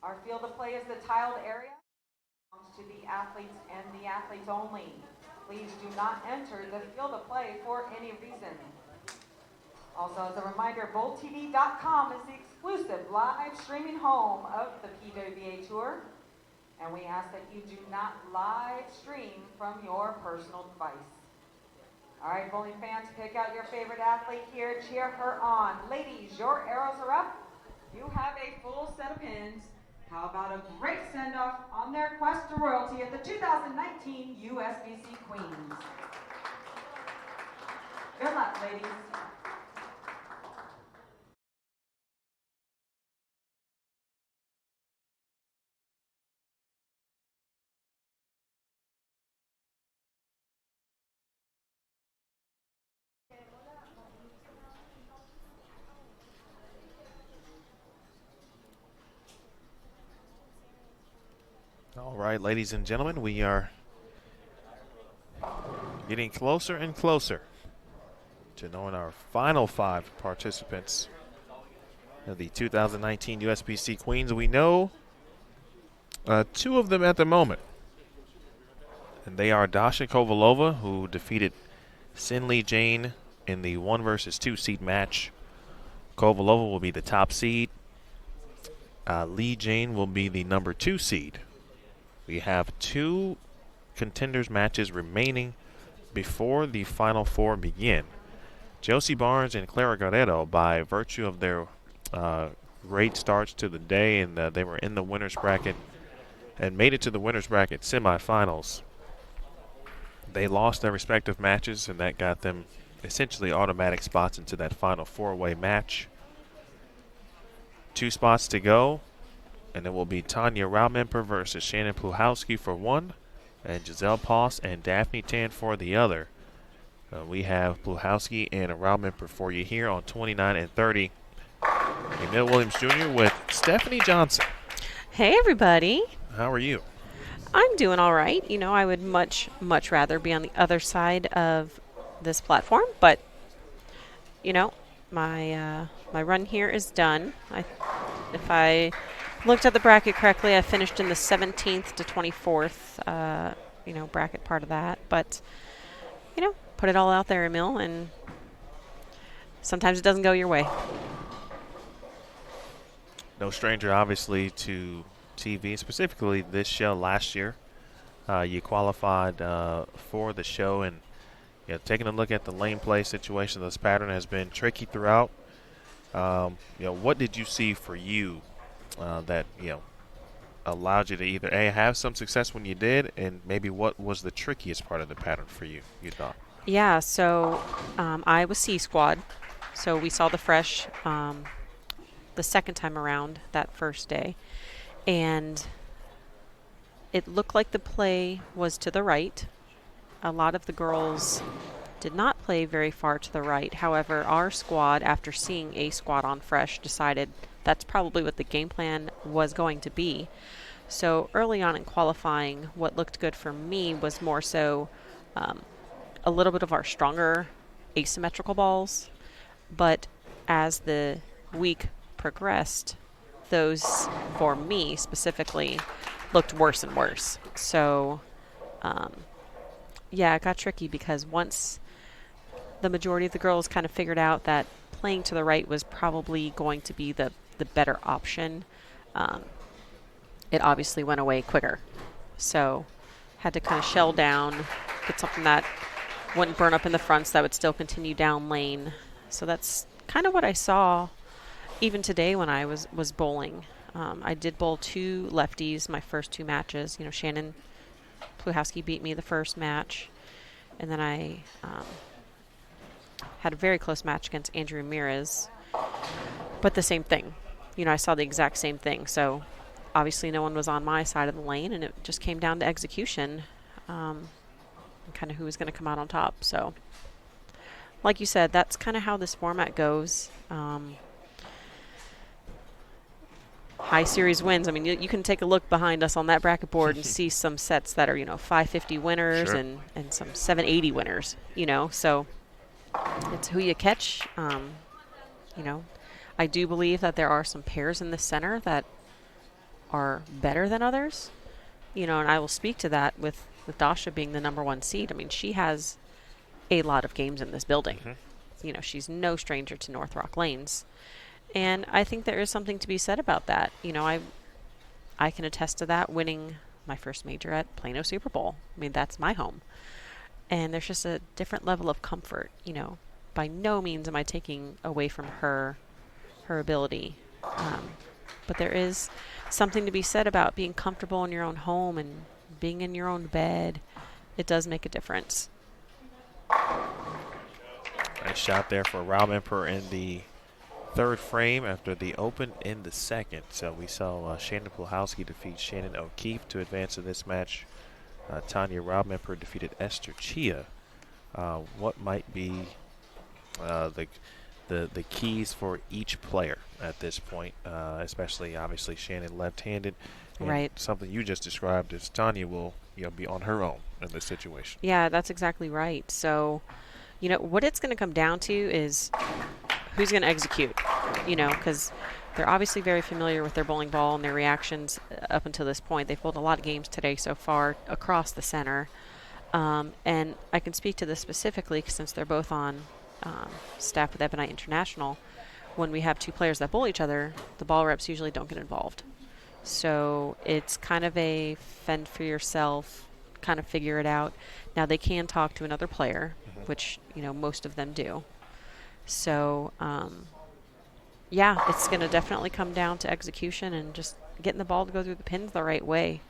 Our field of play is the tiled area. Belongs to the athletes and the athletes only. Please do not enter the field of play for any reason. Also, as a reminder, BullTV.com is the exclusive live streaming home of the PWBA Tour. And we ask that you do not live stream from your personal device. All right, bowling fans, pick out your favorite athlete here. Cheer her on. Ladies, your arrows are up. You have a full set of pins. How about a great send-off on their quest to royalty at the 2019 USBC Queens? Good luck, ladies. All right, ladies and gentlemen, we are getting closer and closer to knowing our final 5 participants of the 2019 USBC Queens. We know 2 of them at the moment, and they are Dasha Kovalova, who defeated Sin Lee Jane in the 1 versus 2 seed match. Kovalova will be the top seed. Lee Jane will be the number 2 seed. We have 2 contenders matches remaining before the Final 4 begin. Josie Barnes and Clara Guerrero, by virtue of their great starts to the day, and they were in the winner's bracket and made it to the winner's bracket semifinals. They lost their respective matches, and that got them essentially automatic spots into that Final 4-way match. 2 spots to go. And it will be Tanya Raumemper versus Shannon Pluhowski for 1, and Giselle Poss and Daphne Tan for the other. We have Pluhowski and Raumemper for you here on 29 and 30. Emil Williams Jr. with Stephanie Johnson. Hey, everybody. How are you? I'm doing all right. You know, I would much rather be on the other side of this platform, but, you know, my run here is done. If I looked at the bracket correctly, I finished in the 17th to 24th, bracket part of that. But, put it all out there, Emil, and sometimes it doesn't go your way. No stranger, obviously, to TV, specifically this show last year. You qualified for the show, and taking a look at the lane play situation, this pattern has been tricky throughout. What did you see for you that allowed you to either have some success when you did, and maybe what was the trickiest part of the pattern for you thought? Yeah, so I was C squad, so we saw the fresh the second time around that first day, and it looked like the play was to the right. A lot of the girls did not play very far to the right. However, our squad, after seeing a squad on fresh, decided that's probably what the game plan was going to be. So early on in qualifying, what looked good for me was more so a little bit of our stronger asymmetrical balls. But as the week progressed, those, for me specifically, looked worse and worse. So, yeah, it got tricky because once the majority of the girls kind of figured out that playing to the right was probably going to be the better option, it obviously went away quicker. So had to kind of shell down, get something that wouldn't burn up in the fronts, that would still continue down lane. So that's kind of what I saw even today when I was bowling. I did bowl 2 lefties my first 2 matches. You know, Shannon Pluhowski beat me the first match, and then I had a very close match against Andrew Ramirez, but the same thing. You know, I saw the exact same thing. So obviously no one was on my side of the lane, and it just came down to execution, and kind of who was going to come out on top. So like you said, that's kind of how this format goes. High series wins. I mean, you can take a look behind us on that bracket board and see some sets that are, 550 winners, Sure. and some 780 winners, so it's who you catch. I do believe that there are some pairs in the center that are better than others, and I will speak to that with Dasha being the number 1 seed. I mean, she has a lot of games in this building. Mm-hmm. She's no stranger to North Rock lanes. And I think there is something to be said about that. I can attest to that, winning my first major at Plano Super Bowl. I mean, that's my home. And there's just a different level of comfort, By no means am I taking away from her ability. But there is something to be said about being comfortable in your own home and being in your own bed. It does make a difference. Nice shot there for Rob Emperor in the 3rd frame after the open in the 2nd. So we saw Shannon Pluhowski defeat Shannon O'Keefe to advance in this match. Tanya Rob Emperor defeated Esther Chia. What might be the keys for each player at this point, especially obviously Shannon left-handed. And Right. something you just described is Tanya will be on her own in this situation. Yeah, that's exactly right. So, what it's going to come down to is who's going to execute, because they're obviously very familiar with their bowling ball and their reactions up until this point. They've bowled a lot of games today so far across the center. And I can speak to this specifically since they're both on staff with Ebonite International. When we have 2 players that bowl each other, the ball reps usually don't get involved. So it's kind of a fend for yourself, kind of figure it out. Now they can talk to another player, which, most of them do. So, yeah, it's going to definitely come down to execution and just getting the ball to go through the pins the right way.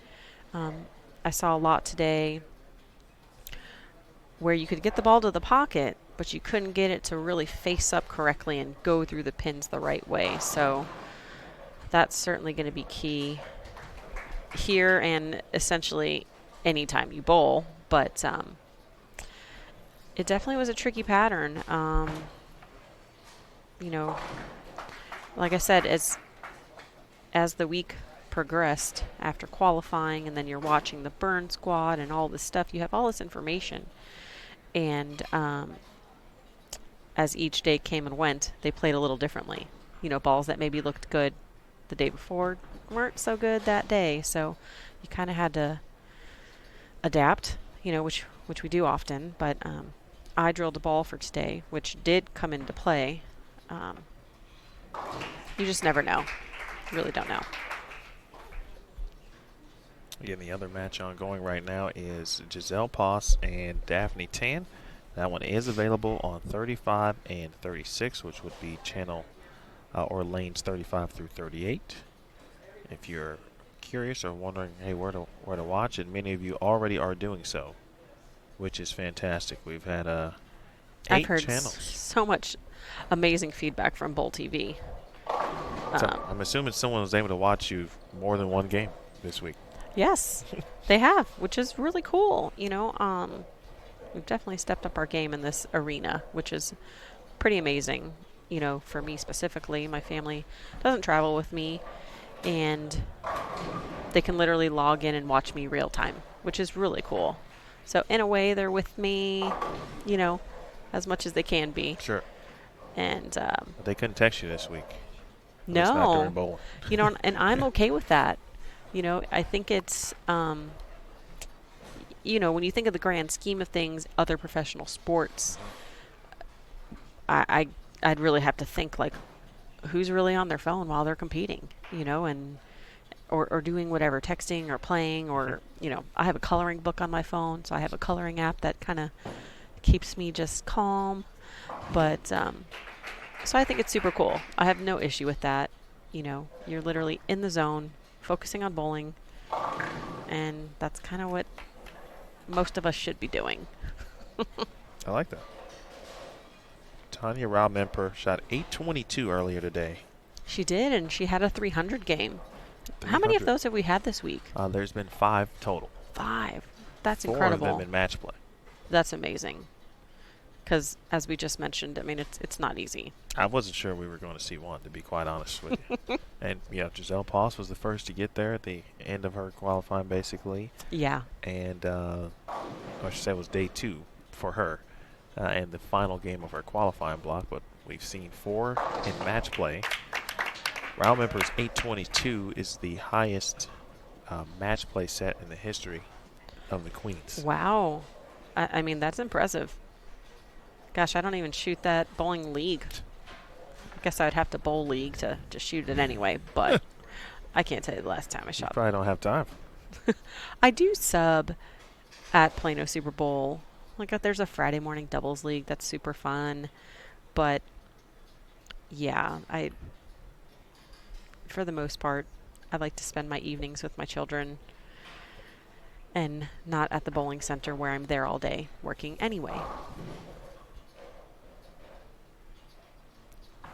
I saw a lot today where you could get the ball to the pocket, but you couldn't get it to really face up correctly and go through the pins the right way. So that's certainly going to be key here and essentially anytime you bowl. But it definitely was a tricky pattern. Like I said, as the week progressed after qualifying, and then you're watching the burn squad and all this stuff, you have all this information. And as each day came and went, they played a little differently. Balls that maybe looked good the day before weren't so good that day. So you kind of had to adapt, which we do often. But I drilled a ball for today, which did come into play. You just never know. You really don't know. Again, the other match ongoing right now is Giselle Poss and Daphne Tan. That one is available on 35 and 36, which would be channel or lanes 35 through 38. If you're curious or wondering, hey, where to watch it, many of you already are doing so, which is fantastic. We've had 8 I've heard channels. So much amazing feedback from Bowl TV. So I'm assuming someone was able to watch you more than one game this week. Yes, they have, which is really cool. We've definitely stepped up our game in this arena, which is pretty amazing. For me specifically, my family doesn't travel with me, and they can literally log in and watch me real time, which is really cool. So in a way, they're with me, as much as they can be. Sure. And They couldn't text you this week. At least not during no, bowling. and I'm okay with that. I think it's, when you think of the grand scheme of things, other professional sports, I'd really have to think like, who's really on their phone while they're competing, and or doing whatever, texting or playing, or I have a coloring book on my phone, so I have a coloring app that kind of keeps me just calm. But so I think it's super cool. I have no issue with that. You're literally in the zone, focusing on bowling, and that's kind of what most of us should be doing. I like that. Tanya Raumemper shot 822 earlier today. She did, and she had a 300 game. How many of those have we had this week? There's been 5 total. 5. That's 4 incredible. of them in match play. That's amazing. Because, as we just mentioned, I mean, it's not easy. I wasn't sure we were going to see one, to be quite honest with you. And, Giselle Poss was the first to get there at the end of her qualifying, basically. Yeah. And, I should say it was day 2 for her. And the final game of her qualifying block, but we've seen 4 in match play. Raumemper's 822 is the highest match play set in the history of the Queens. Wow. I mean, that's impressive. Gosh, I don't even shoot that bowling league. I guess I'd have to bowl league to shoot it anyway, but I can't tell you the last time I shot. You probably don't have time. I do sub at Plano Super Bowl. Like, there's a Friday morning doubles league that's super fun. But, yeah, for the most part, I like to spend my evenings with my children and not at the bowling center where I'm there all day working anyway.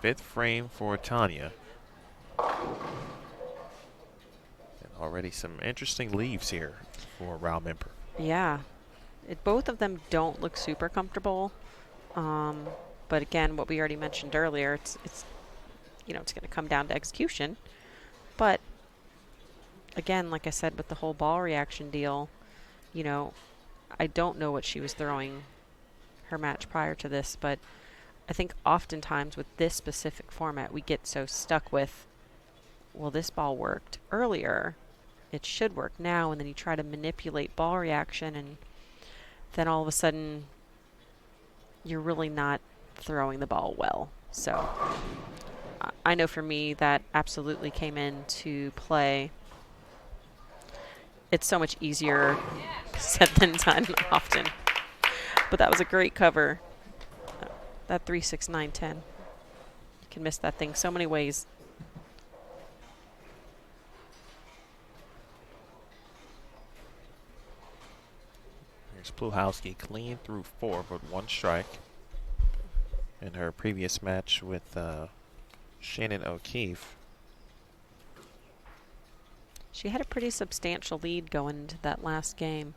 5th frame for Tanya. And already some interesting leaves here for Raumemper. Yeah. Both of them don't look super comfortable. But again, what we already mentioned earlier, it's going to come down to execution. But again, like I said, with the whole ball reaction deal, I don't know what she was throwing her match prior to this, but I think oftentimes with this specific format, we get so stuck with, well, this ball worked earlier, it should work now, and then you try to manipulate ball reaction, and then all of a sudden you're really not throwing the ball well. So I know for me that absolutely came into play. It's so much easier said than done often. But that was a great cover. That 3-6-9-10. You can miss that thing so many ways. Here's Pluhowski clean through 4 but 1 strike. In her previous match with Shannon O'Keefe. She had a pretty substantial lead going into that last game.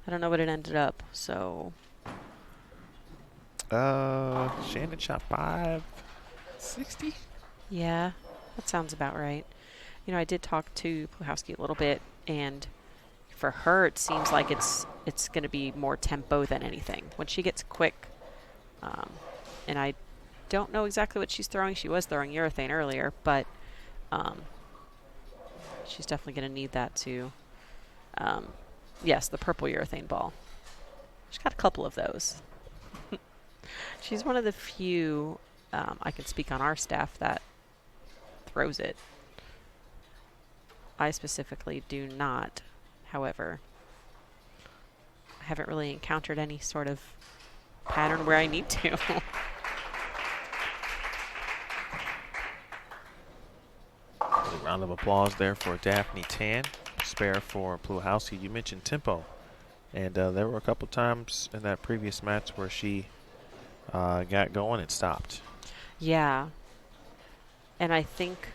I don't know what it ended up, so... Shannon shot 560? Yeah, that sounds about right. I did talk to Pluhowski a little bit, and for her, it seems like it's going to be more tempo than anything. When she gets quick, and I don't know exactly what she's throwing. She was throwing urethane earlier, but she's definitely going to need that too. Yes, the purple urethane ball. She's got a couple of those. She's one of the few, I can speak on our staff, that throws it. I specifically do not, however. I haven't really encountered any sort of pattern where I need to. A round of applause there for Daphne Tan. Spare for Pluhowski. You mentioned tempo. And there were a couple times in that previous match where she got going and stopped. Yeah. And I think,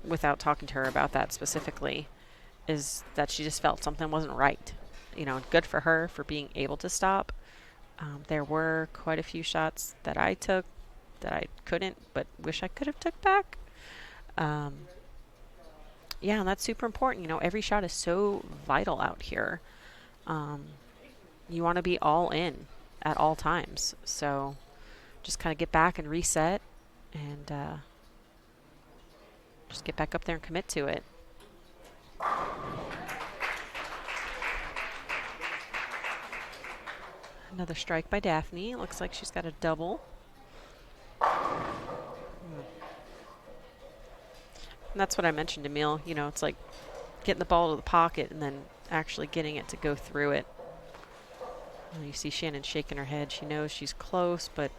without talking to her about that specifically, is that she just felt something wasn't right. Good for her for being able to stop. There were quite a few shots that I took that I couldn't, but wish I could have took back. Yeah, and that's super important. Every shot is so vital out here. You want to be all in at all times. So just kind of get back and reset and just get back up there and commit to it. Another strike by Daphne. Looks like she's got a double. And that's what I mentioned, Emil. You know, it's like getting the ball to the pocket and then actually getting it to go through it. And you see Shannon shaking her head. She knows she's close, but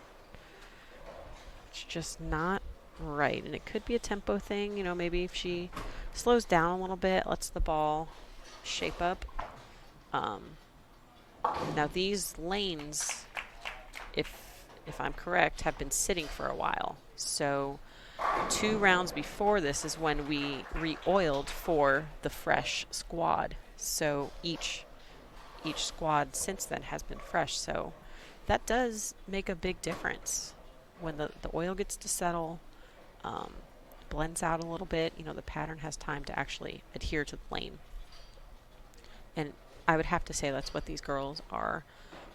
it's just not right. And it could be a tempo thing. You know, maybe if she slows down a little bit, lets the ball shape up. Now these lanes, if I'm correct, have been sitting for a while. So 2 rounds before this is when we re-oiled for the fresh squad. So each squad since then has been fresh. So that does make a big difference. When the oil gets to settle, blends out a little bit, you know, the pattern has time to actually adhere to the lane. And I would have to say that's what these girls are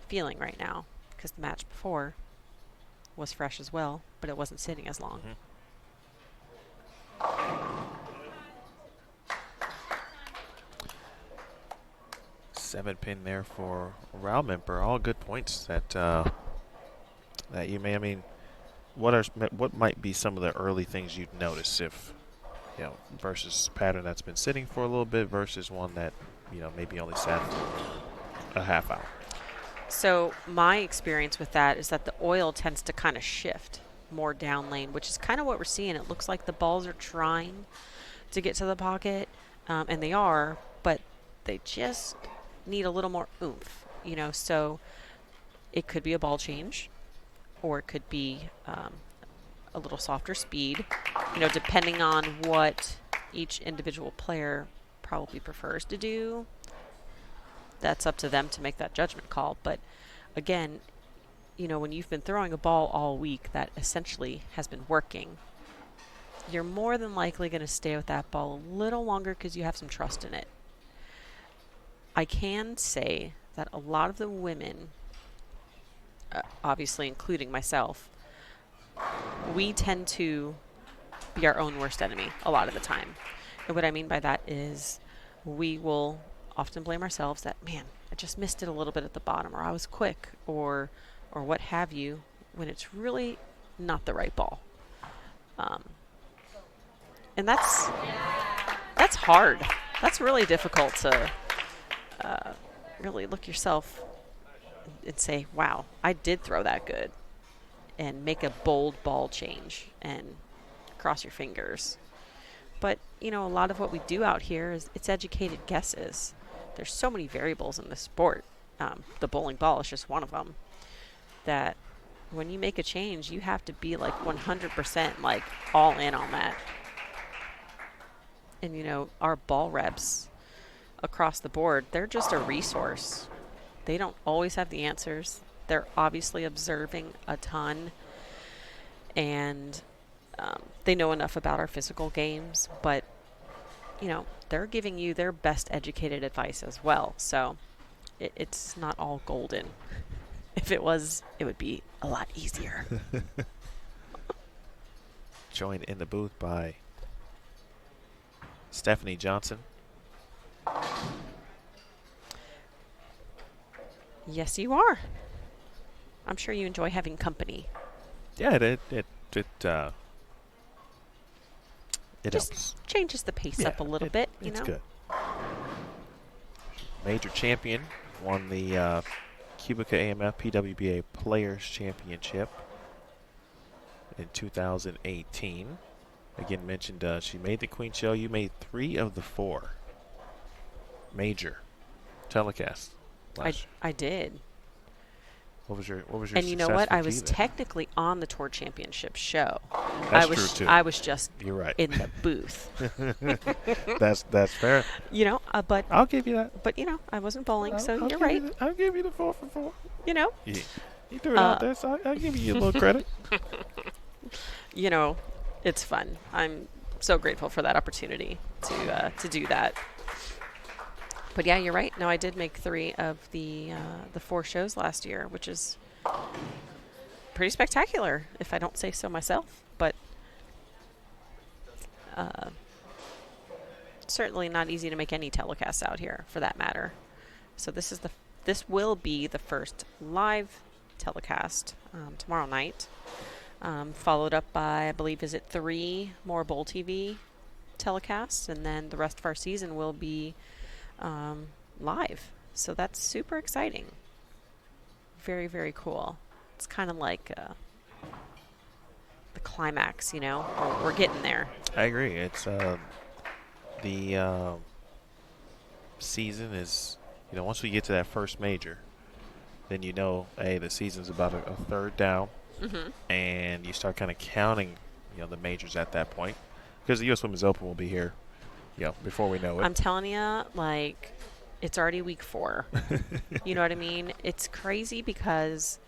feeling right now, because the match before was fresh as well, but it wasn't sitting as long. 7-pin there for Raumemper. All good points that that you may. I mean, what might be some of the early things you'd notice if, you know, versus pattern that's been sitting for a little bit versus one that, you know, maybe only sat a half hour? So my experience with that is that the oil tends to kind of shift more down lane, which is kind of what we're seeing. It looks like the balls are trying to get to the pocket, and they are, but they just need a little more oomph, you know. So it could be a ball change, or it could be a little softer speed, you know, depending on what each individual player probably prefers to do. That's up to them to make that judgment call. But again, you know, when you've been throwing a ball all week that essentially has been working, you're more than likely going to stay with that ball a little longer because you have some trust in it. I can say that a lot of the women, obviously including myself, we tend to be our own worst enemy a lot of the time. And what I mean by that is we will often blame ourselves that, man, I just missed it a little bit at the bottom, or I was quick, or what have you, when it's really not the right ball. And that's hard. That's really difficult to really look yourself and say, wow, I did throw that good, and make a bold ball change and cross your fingers. But, you know, a lot of what we do out here is it's educated guesses. There's so many variables in this sport. The bowling ball is just one of them. That when you make a change, you have to be like 100% like all in on that. And, you know, our ball reps across the board, they're just a resource. They don't always have the answers. They're obviously observing a ton, and they know enough about our physical games, but, you know, they're giving you their best educated advice as well. So it's not all golden. If it was, it would be a lot easier. Joined in the booth by Stephanie Johnson. Yes, you are. I'm sure you enjoy having company. Yeah, it Just helps. changes the pace up a little bit, you know? It's good. Major champion, won the Cubica AMF PWBA Players Championship in 2018. Again, mentioned she made the Queen Show. You made 3 of the 4 major telecasts. I did. What was your And you know what? I was successful key then? technically on the Tour Championship show. That's true too. I was just You're right. in the booth. That's fair. You know, but I'll give you that. But you know, I wasn't bowling, so I'll you're give right. I'll give you the 4 for 4. You know. Yeah. You threw it out there, so I'll give you a little credit. You know, it's fun. I'm so grateful for that opportunity to do that. But yeah, you're right. No, I did make 3 of the 4 shows last year, which is pretty spectacular, if I don't say so myself. But certainly not easy to make any telecasts out here, for that matter. So this is the this will be the first live telecast tomorrow night, followed up by, I believe, is it 3 more Bowl TV telecasts, and then the rest of our season will be live. So that's super exciting. Very, very cool. It's kind of like the climax, you know. We're getting there. I agree. It's the season is, you know, once we get to that first major, then you know, hey, the season's about a third down, and you start kind of counting, you know, the majors at that point, because the U.S. Women's Open will be here, you know, before we know it. I'm telling you, like, it's already week 4. You know what I mean? It's crazy because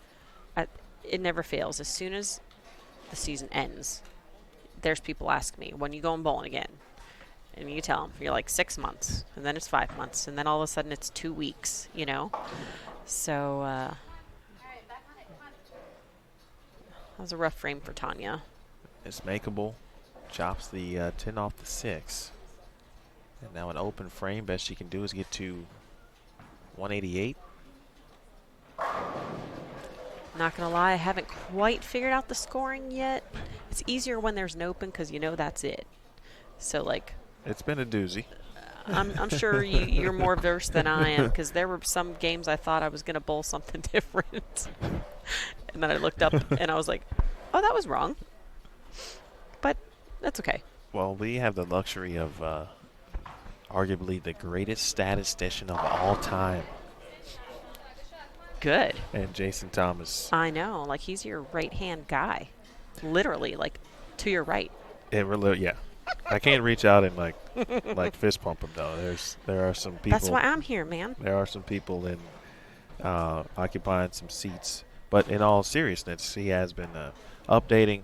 it never fails. As soon as the season ends, there's people ask me, when you going bowling again? And you tell them, you're like 6 months, and then it's 5 months, and then all of a sudden it's 2 weeks, you know? So, that was a rough frame for Tanya. It's makeable. Chops the 10 off the 6. And now an open frame. Best she can do is get to 188. Not going to lie, I haven't quite figured out the scoring yet. It's easier when there's an open because you know that's it. So, like... It's been a doozy. I'm sure you're more versed than I am, because there were some games I thought I was going to bowl something different. And then I looked up and I was like, oh, that was wrong. But that's okay. Well, we have the luxury of arguably the greatest statistician of all time. Good. And Jason Thomas. I know. Like, he's your right-hand guy. Literally, like, to your right. It really, yeah. I can't reach out and like fist pump him though. There are some people. That's why I'm here, man. There are some people in occupying some seats, but in all seriousness, he has been updating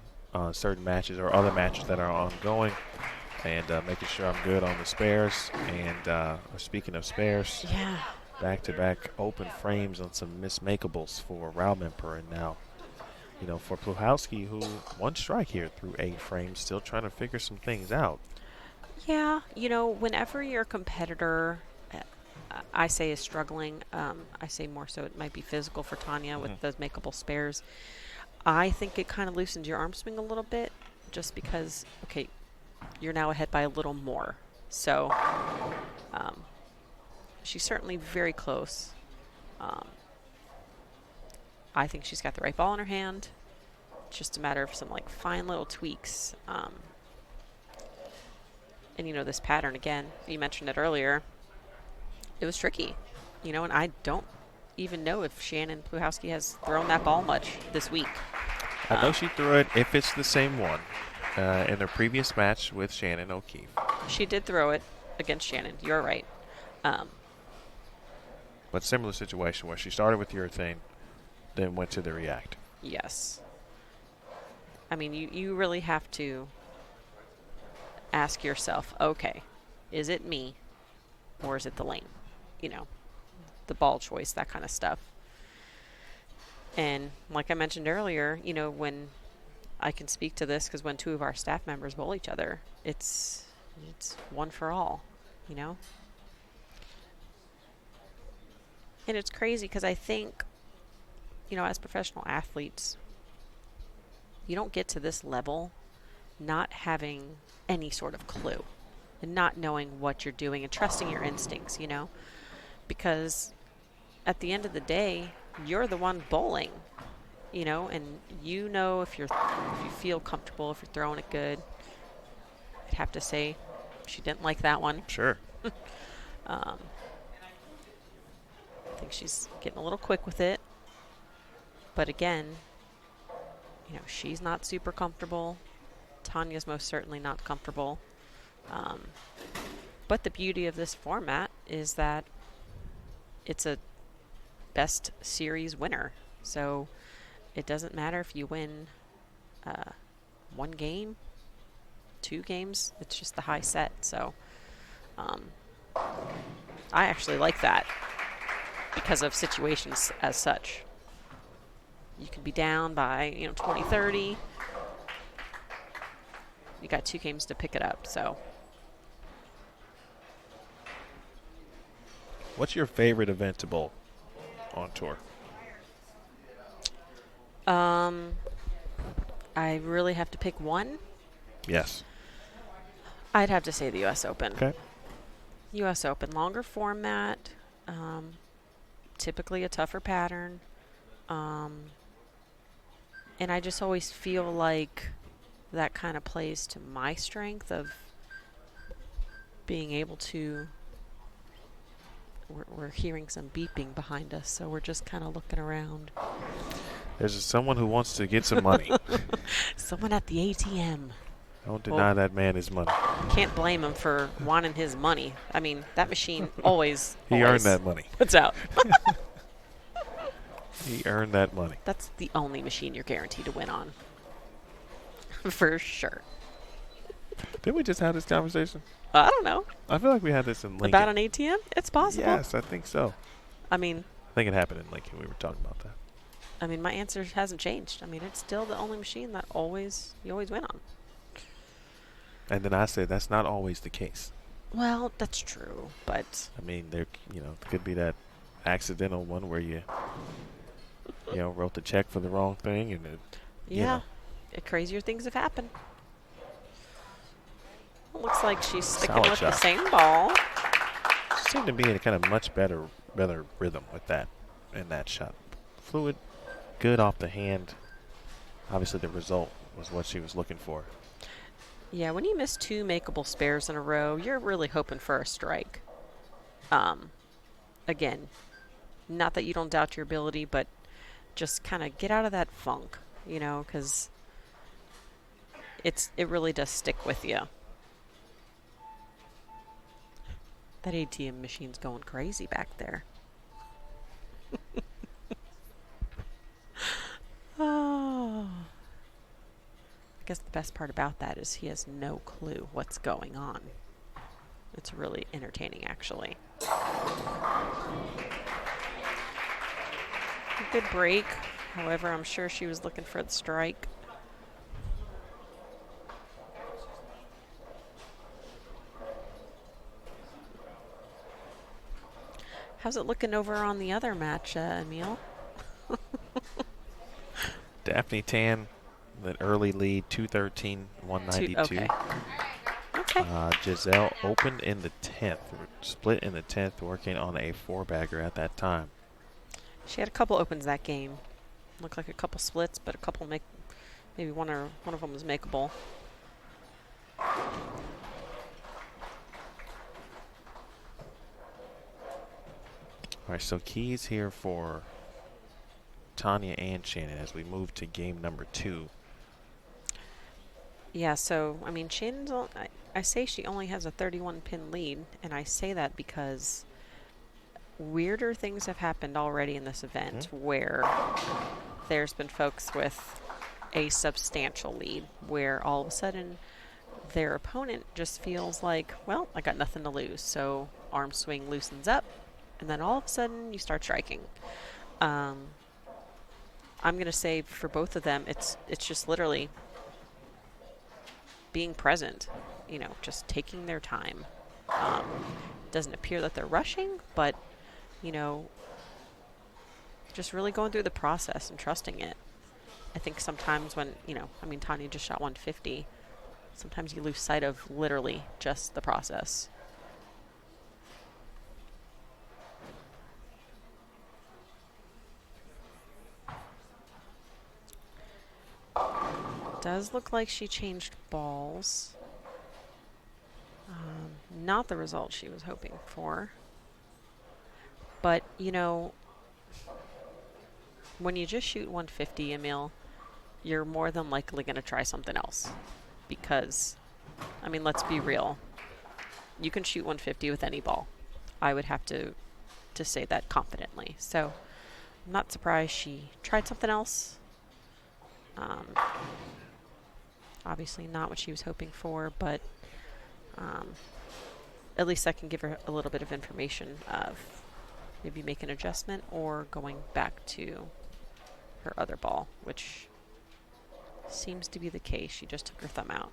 certain matches or other matches that are ongoing, and making sure I'm good on the spares. And speaking of spares, yeah, back-to-back open frames on some mismakeables for Raumemper, and now, you know, for Pluhowski, who one strike here through 8 frames, still trying to figure some things out. Yeah, you know, whenever your competitor, I say, is struggling, I say more so it might be physical for Tanya with those makeable spares. I think it kind of loosens your arm swing a little bit, just because, okay, you're now ahead by a little more. So she's certainly very close. I think she's got the right ball in her hand. It's just a matter of some, like, fine little tweaks. And, you know, this pattern, again, you mentioned it earlier, it was tricky, you know, and I don't even know if Shannon Pluhowski has thrown that ball much this week. I know she threw it, if it's the same one, in her previous match with Shannon O'Keefe. She did throw it against Shannon. You're right. But similar situation where she started with urethane, then went to the react. Yes. I mean, you really have to ask yourself, okay, is it me or is it the lane? You know, the ball choice, that kind of stuff. And like I mentioned earlier, you know, when I can speak to this, because when 2 of our staff members bowl each other, it's one for all, you know? And it's crazy because I think, you know, as professional athletes, you don't get to this level not having any sort of clue and not knowing what you're doing and trusting your instincts, you know? Because at the end of the day, you're the one bowling, you know, and you know if you feel comfortable, if you're throwing it good. I'd have to say she didn't like that one. Sure. I think she's getting a little quick with it. But again, you know, she's not super comfortable. Tanya's most certainly not comfortable. But the beauty of this format is that it's a best series winner. So it doesn't matter if you win 1 game, 2 games. It's just the high set. So I actually like that because of situations as such. You can be down by, you know, 20, 30. You got 2 games to pick it up, so. What's your favorite event to bowl? on tour? I really have to pick one. Yes. I'd have to say the U.S. Open. Okay. U.S. Open, longer format, typically a tougher pattern. And I just always feel like that kind of plays to my strength of being able to. We're hearing some beeping behind us, so we're just kind of looking around. There's someone who wants to get some money. Someone at the ATM. Don't deny that man his money. Can't blame him for wanting his money. I mean, that machine always. He earned that money. Puts out. He earned that money. That's the only machine you're guaranteed to win on. For sure. Didn't we just have this conversation? I don't know. I feel like we had this in Lincoln. About an ATM? It's possible. Yes, I think so. I mean, I think it happened in Lincoln. We were talking about that. I mean, my answer hasn't changed. I mean, it's still the only machine that you always win on. And then I said that's not always the case. Well, that's true, but I mean, there could be that accidental one where you wrote the check for the wrong thing, and crazier things have happened. It looks like she's sticking Solid with shot. the same ball. She seemed to be in a kind of much better rhythm with that in that shot. Fluid, good off the hand. Obviously, the result was what she was looking for. Yeah, when you miss 2 makeable spares in a row, you're really hoping for a strike. Again, not that you don't doubt your ability, but just kind of get out of that funk, because it really does stick with you. That ATM machine's going crazy back there. Oh. I guess the best part about that is he has no clue what's going on. It's really entertaining, actually. A good break. However, I'm sure she was looking for the strike. How's it looking over on the other match, Emil? Daphne Tan, that early lead, 213, 192. Okay. Giselle opened in the 10th, split in the 10th, working on a 4-bagger at that time. She had a couple opens that game. Looked like a couple splits, but a couple maybe one of them was makeable. All right, so keys here for Tanya and Shannon as we move to game number 2. Yeah, so, I mean, Shannon's I say she only has a 31-pin lead, and I say that because weirder things have happened already in this event where there's been folks with a substantial lead where all of a sudden their opponent just feels like, well, I got nothing to lose, so arm swing loosens up, and then all of a sudden you start striking. I'm going to say for both of them, it's just literally being present, just taking their time. Doesn't appear that they're rushing, but, just really going through the process and trusting it. I think sometimes when, Tanya just shot 150, sometimes you lose sight of literally just the process. Does look like she changed balls. Not the result she was hoping for. But, when you just shoot 150, Emil, you're more than likely going to try something else. Because, let's be real. You can shoot 150 with any ball. I would have to say that confidently. So, I'm not surprised she tried something else. Obviously not what she was hoping for, but at least that can give her a little bit of information of maybe make an adjustment or going back to her other ball, which seems to be the case. She just took her thumb out.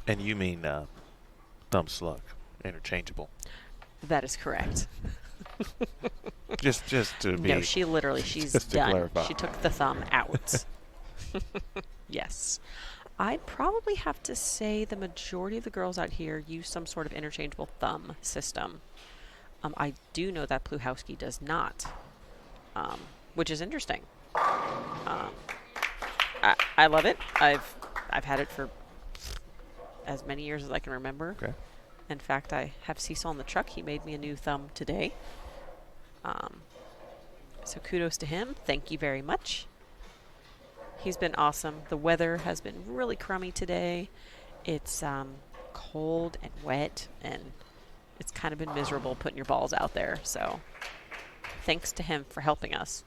And you mean thumb slug, interchangeable? That is correct. Just to be. No, she's just to done. clarify. She took the thumb out. Yes. I'd probably have to say the majority of the girls out here use some sort of interchangeable thumb system. I do know that Pluhowski does not, which is interesting. I love it. I've had it for as many years as I can remember. Okay. In fact, I have Cecil in the truck. He made me a new thumb today. So kudos to him. Thank you very much. He's been awesome. The weather has been really crummy today. It's cold and wet, and it's kind of been miserable putting your balls out there. So thanks to him for helping us.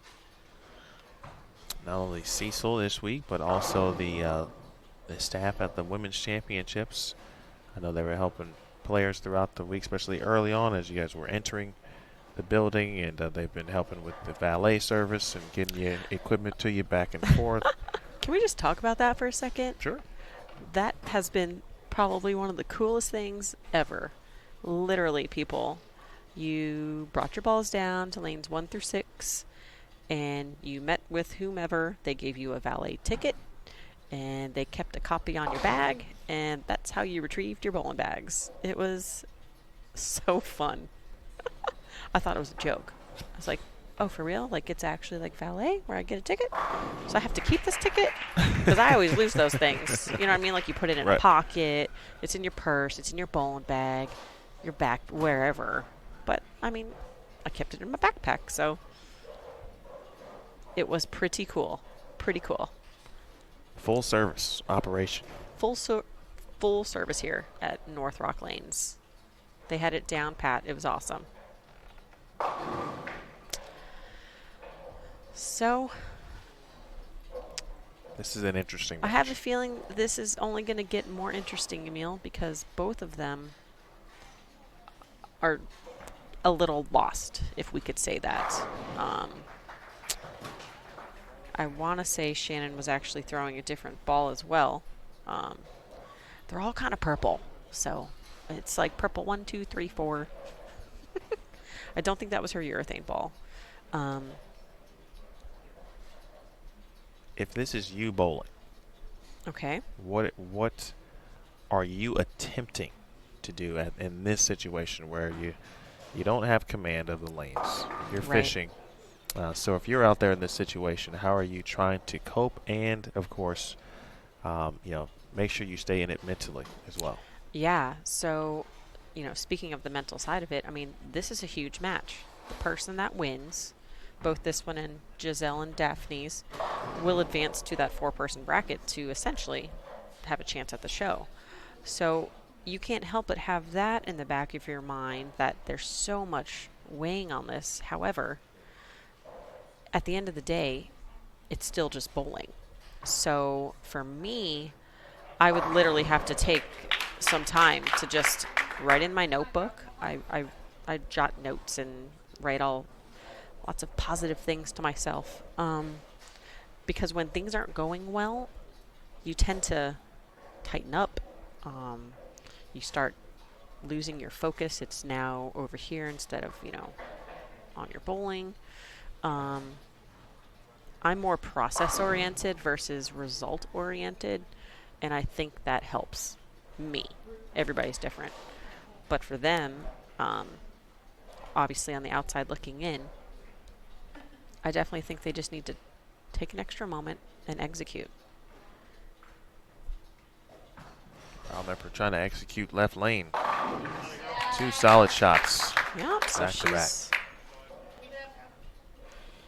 Not only Cecil this week, but also the staff at the Women's Championships. I know they were helping players throughout the week, especially early on as you guys were entering the building, and they've been helping with the valet service and getting your equipment to you back and forth. Can we just talk about that for a second? Sure. That has been probably one of the coolest things ever. Literally, people, you brought your balls down to lanes 1 through 6, and you met with whomever. They gave you a valet ticket, and they kept a copy on your bag, and that's how you retrieved your bowling bags. It was so fun. I thought it was a joke. I was like, oh, for real? Like, it's actually like valet where I get a ticket? So I have to keep this ticket? Because I always lose those things. You know what I mean? Like, you put it in a pocket. It's in your purse. It's in your bowling bag, your back, wherever. But, I mean, I kept it in my backpack. So it was pretty cool. Pretty cool. Full service operation. Full service here at North Rock Lanes. They had it down pat. It was awesome. So this is an interesting match. I have a feeling this is only going to get more interesting, Emil, because both of them are a little lost, if we could say that. I want to say Shannon was actually throwing a different ball as well. They're all kind of purple, so it's like purple 1, 2, 3, 4. I don't think that was her urethane ball. If this is you bowling, Okay. what are you attempting to do in this situation where you don't have command of the lanes? You're Right. fishing. So if you're out there in this situation, how are you trying to cope and, of course, make sure you stay in it mentally as well? Yeah. So, speaking of the mental side of it, I mean, this is a huge match. The person that wins, both this one and Giselle and Daphne's, will advance to that 4-person bracket to essentially have a chance at the show. So you can't help but have that in the back of your mind that there's so much weighing on this. However, at the end of the day, it's still just bowling. So for me, I would literally have to take some time to just write in my notebook. I jot notes and write lots of positive things to myself. Because when things aren't going well, you tend to tighten up. You start losing your focus. It's now over here instead of, on your bowling. I'm more process-oriented versus result-oriented, and I think that helps me. Everybody's different. But for them, obviously on the outside looking in, I definitely think they just need to take an extra moment and execute. They're trying to execute left lane. 2 solid shots. Yeah, so Back to back. she's...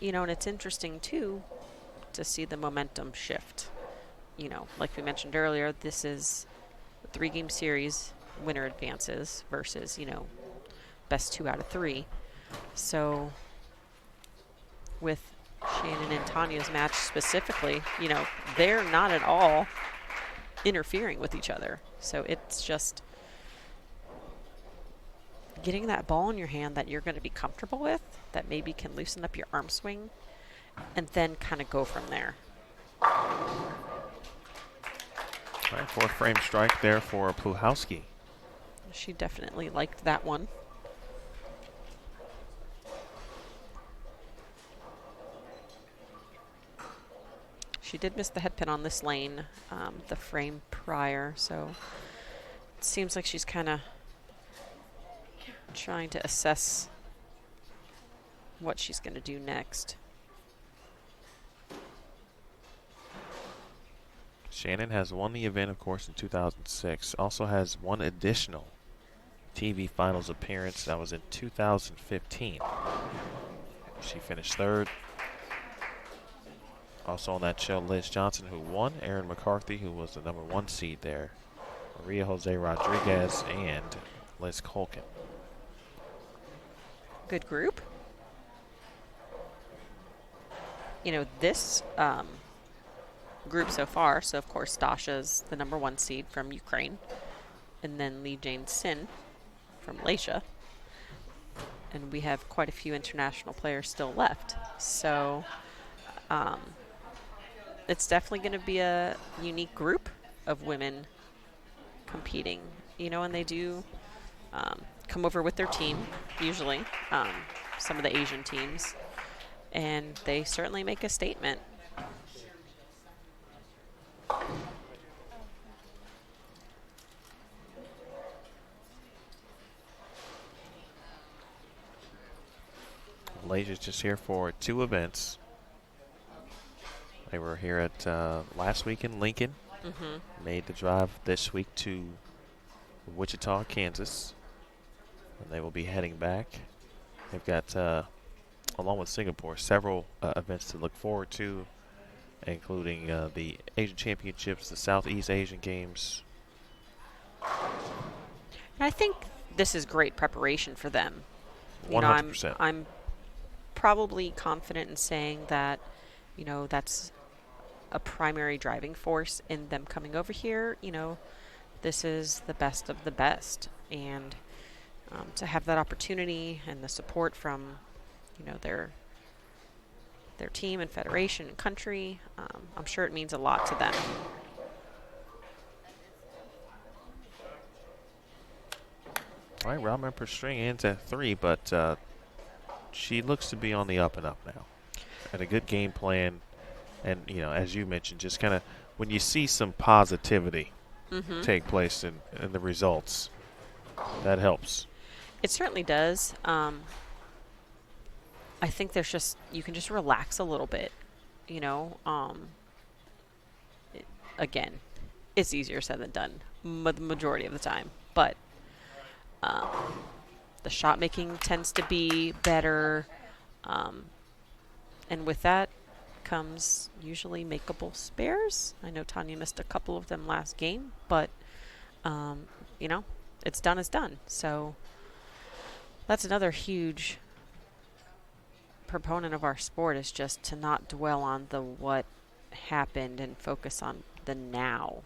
and it's interesting, too, to see the momentum shift. Like we mentioned earlier, this is a 3-game series, winner advances versus, best 2 out of 3. So with Shannon and Tanya's match specifically, they're not at all interfering with each other. So it's just getting that ball in your hand that you're going to be comfortable with, that maybe can loosen up your arm swing, and then kind of go from there. All right, 4th frame strike there for Pluhowski. She definitely liked that one. She did miss the head pin on this lane, the frame prior, so it seems like she's kind of trying to assess what she's going to do next. Shannon has won the event, of course, in 2006. Also has one additional TV finals appearance. That was in 2015. She finished third. Also on that show, Liz Johnson, who won, Erin McCarthy, who was the #1 seed there, Maria Jose Rodriguez, and Liz Colkin. Good group. You know, this group so far, so of course Dasha's the #1 seed from Ukraine, and then Lee Jane Sin from Malaysia. And we have quite a few international players still left. So it's definitely going to be a unique group of women competing. You know, and they do come over with their team, usually, some of the Asian teams. And they certainly make a statement. Malaysia's just here for 2 events. They were here at last week in Lincoln. Made the drive this week to Wichita, Kansas. And they will be heading back. They've got, along with Singapore, several events to look forward to, including the Asian Championships, the Southeast Asian Games. And I think this is great preparation for them. 100%. You know, I'm probably confident in saying that, you know, that's a primary driving force in them coming over here. You know, this is the best of the best. And to have that opportunity and the support from, you know, their team and federation and country, I'm sure it means a lot to them. All right, Robin String ends at 3, but she looks to be on the up and up now. And a good game plan. And, you know, as you mentioned, just kind of when you see some positivity take place in the results, that helps. It certainly does. I think there's just, you can just relax a little bit, you know. Again, it's easier said than done the majority of the time. But the shot making tends to be better. And with that comes usually makeable spares. I know Tanya missed a couple of them last game, but, you know, it's done is done. So that's another huge proponent of our sport, is just to not dwell on the what happened and focus on the now.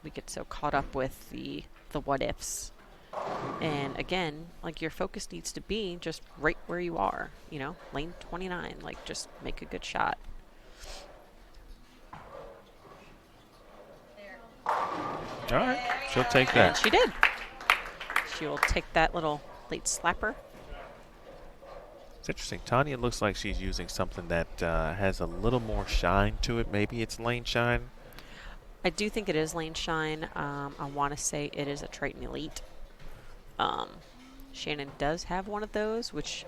We get so caught up with the what ifs. And again, like, your focus needs to be just right where you are, you know, lane 29, like, just make a good shot. All right, she'll take that. And she did. She will take that little late slapper. It's interesting. Tanya looks like she's using something that has a little more shine to it. Maybe it's lane shine. I do think it is lane shine. I want to say it is a Triton Elite. Shannon does have one of those, which,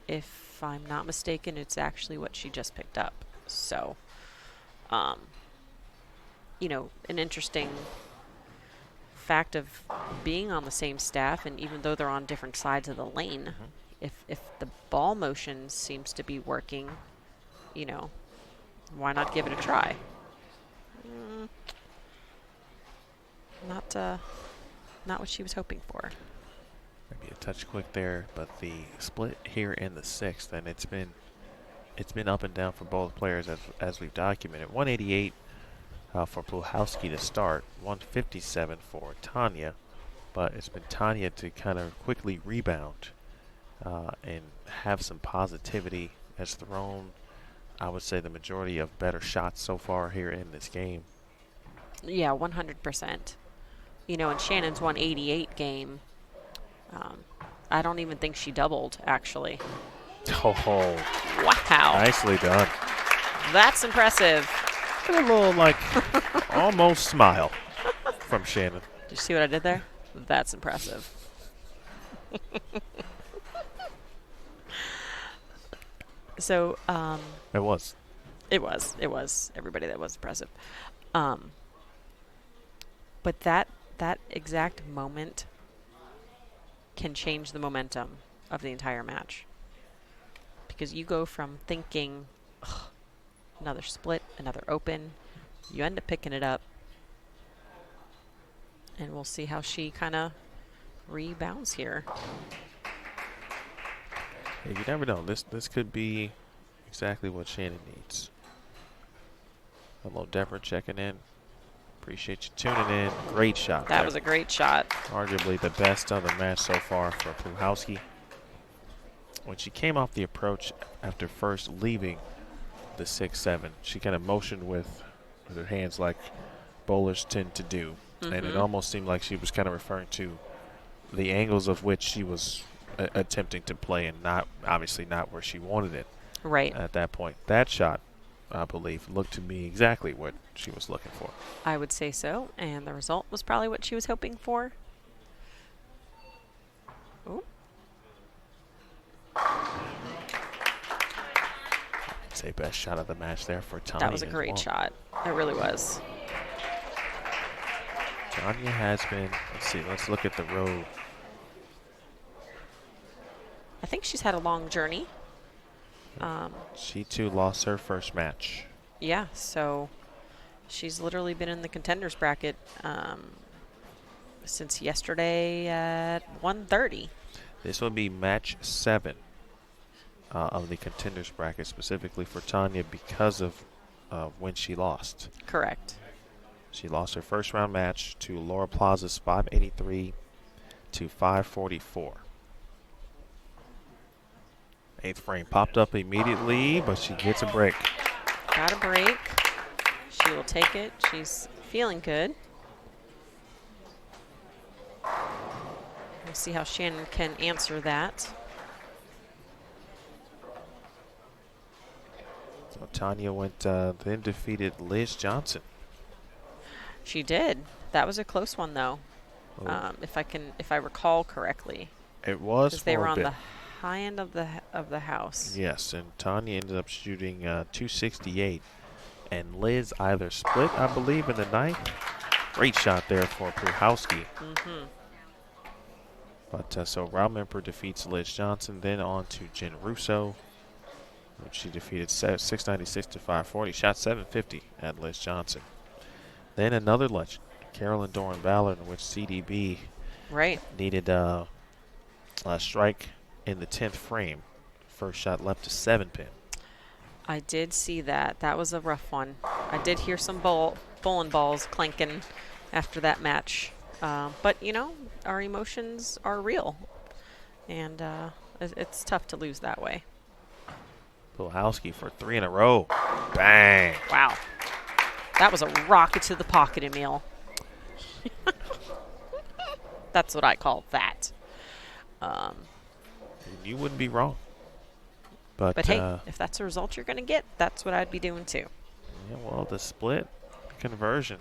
if I'm not mistaken, it's actually what she just picked up. So, you know, an interesting fact of being on the same staff, and even though they're on different sides of the lane, if the ball motion seems to be working, you know, why not give it a try? Not what she was hoping for. Maybe a touch quick there, but the split here in the 6th, and it's been up and down for both players as we've documented. 188 for Puhalski to start, 157 for Tanya, but it's been Tanya to kind of quickly rebound and have some positivity, has thrown, I would say, the majority of better shots so far here in this game. Yeah, 100%. You know, in Shannon's 188 game, I don't even think she doubled, actually. Oh, Wow. nicely done. That's impressive. And a little, like, almost smile from Shannon. Did you see what I did there? That's impressive. So, It was. it was. Everybody, that was impressive. But that exact moment can change the momentum of the entire match. Because you go from thinking, "Ugh, another split, another open," you end up picking it up. And we'll see how she kind of rebounds here. Hey, you never know. This could be exactly what Shannon needs. Hello, Deborah checking in. Appreciate you tuning in. Great shot. That there. was a great shot. Arguably the best of the match so far for Puchowski. When she came off the approach after first leaving the 6-7, she kind of motioned with her hands like bowlers tend to do. And it almost seemed like she was kind of referring to the angles of which she was attempting to play, and obviously not where she wanted it. Right. At that point. That shot, I believe, looked to me exactly what she was looking for. I would say so. And the result was probably what she was hoping for. Ooh. I'd say best shot of the match there for Tanya. That was a great shot. It really was. Tanya has been, let's look at the road. I think she's had a long journey. She too lost her first match. Yeah, so she's literally been in the contenders bracket since yesterday at 1:30. This will be match 7 of the contenders bracket, specifically for Tanya because of when she lost. Correct. She lost her first round match to Laura Plaza's 583 to 544. 8th frame popped up immediately, but she gets a break. Got a break. She will take it. She's feeling good. We'll see how Shannon can answer that. So Tanya went then defeated Liz Johnson. She did. That was a close one, though. Oh. If I recall correctly. It was Because they were for a on bit. the high end of the house. Yes, and Tanya ended up shooting 268. And Liz either split, I believe, in the ninth. Great shot there for Puchowski. But so Rob Memper defeats Liz Johnson, then on to Jen Russo, which she defeated 696 to 540. Shot 750 at Liz Johnson. Then another legend, Carolyn Doran Ballard, in which CDB needed a strike in the 10th frame. First shot left to 7-pin. I did see that. That was a rough one. I did hear some bowling balls clanking after that match. But, you know, our emotions are real. And it's tough to lose that way. Puchowski for 3 in a row. Bang. Wow. That was a rocket to the pocket, Emil. That's what I call that. You wouldn't be wrong. But hey, if that's the result you're going to get, that's what I'd be doing too. Yeah, well, the split conversion.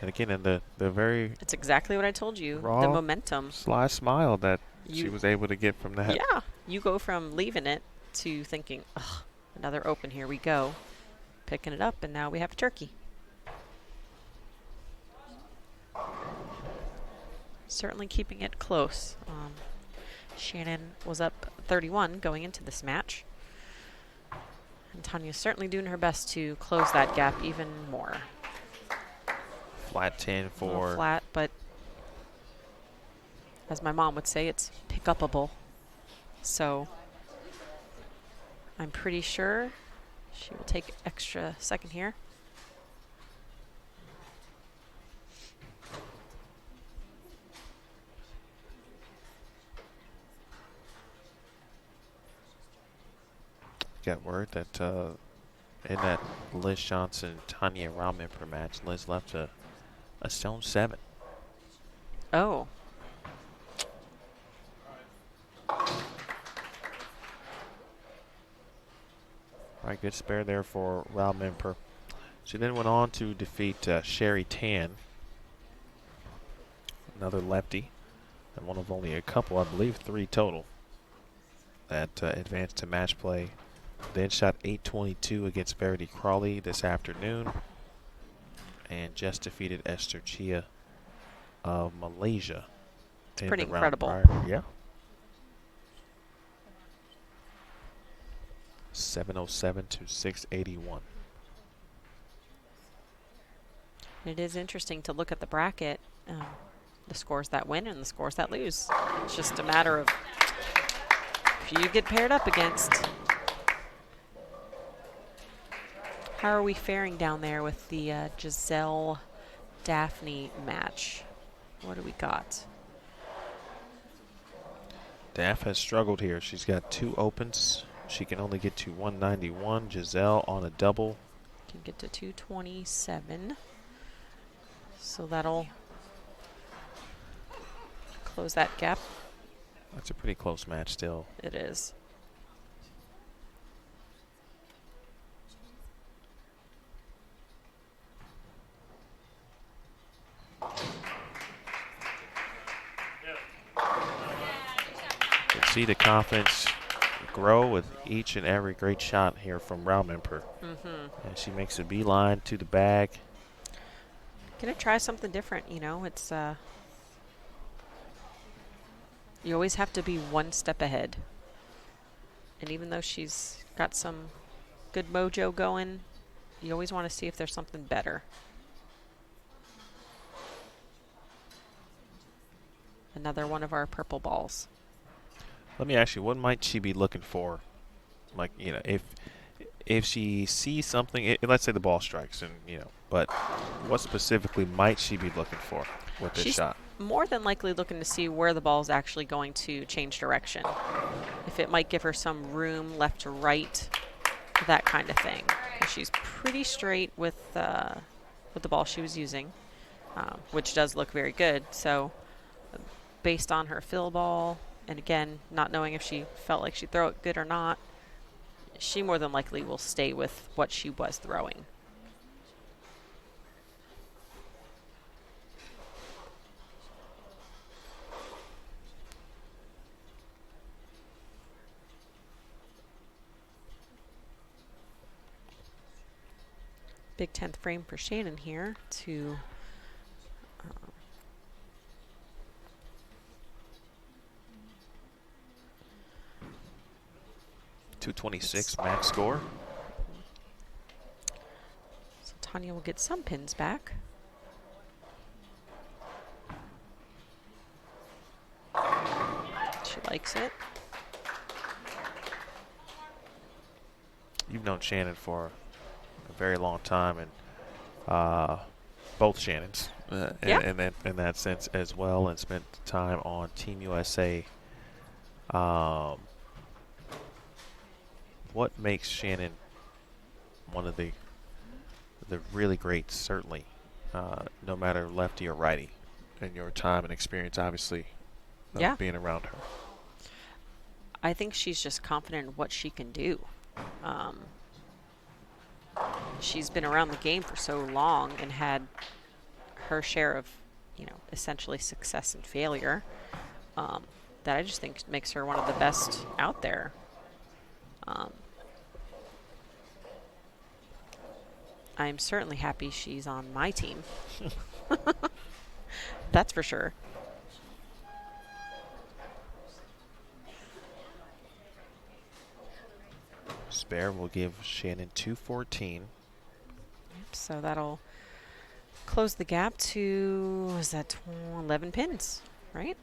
And again, in the very It's exactly what I told you. raw, The momentum. sly smile that she was able to get from that. Yeah. You go from leaving it to thinking, ugh, another open, here we go. Picking it up, and now we have a turkey. Certainly keeping it close. Shannon was up 31 going into this match. And Tanya's certainly doing her best to close that gap even more. Flat 10 A little for flat, but as my mom would say, it's pick-upable. So I'm pretty sure she will take extra second here. got word that in that Liz Johnson Tanya Rahman per match, Liz left a stone 7. Oh. All right, good spare there for Raul Mimper. She then went on to defeat Sherry Tan, another lefty, and one of only a couple, I believe 3 total, that advanced to match play. Then shot 822 against Verity Crawley this afternoon, and just defeated Esther Chia of Malaysia. It's pretty in the round incredible. prior. Yeah. 707 to 681. It is interesting to look at the bracket, the scores that win and the scores that lose. It's just a matter of who you get paired up against. How are we faring down there with the Giselle Daphne match? What do we got? Daff has struggled here. She's got 2 opens. She can only get to 191. Giselle on a double Can get to 227. So that'll close that gap. That's a pretty close match still. It is. You can see the confidence grow with each and every great shot here from Raul Mimper. And she makes a beeline to the bag. Gonna try something different, you know. It's you always have to be one step ahead. And even though she's got some good mojo going, you always want to see if there's something better. Another one of our purple balls. Let me ask you, what might she be looking for? Like, you know, if she sees something, let's say the ball strikes, and but what specifically might she be looking for with this She's shot? more than likely looking to see where the ball is actually going to change direction. If it might give her some room left to right, that kind of thing. 'Cause she's pretty straight with the ball she was using, which does look very good. So based on her fill ball, and again, not knowing if she felt like she'd throw it good or not, she more than likely will stay with what she was throwing. Big 10th frame for Shannon here to 226 max score. So Tanya will get some pins back. She likes it. You've known Shannon for a very long time, and both Shannons Yeah. in that sense as well, and spent time on Team USA. What makes Shannon one of the really greats, certainly, no matter lefty or righty, in your time and experience, obviously, of Yeah. being around her? I think she's just confident in what she can do. She's been around the game for so long and had her share of, essentially success and failure, that I just think makes her one of the best out there. I'm certainly happy she's on my team. That's for sure. Spare will give Shannon 214. So that'll close the gap to, is that 11 pins, right?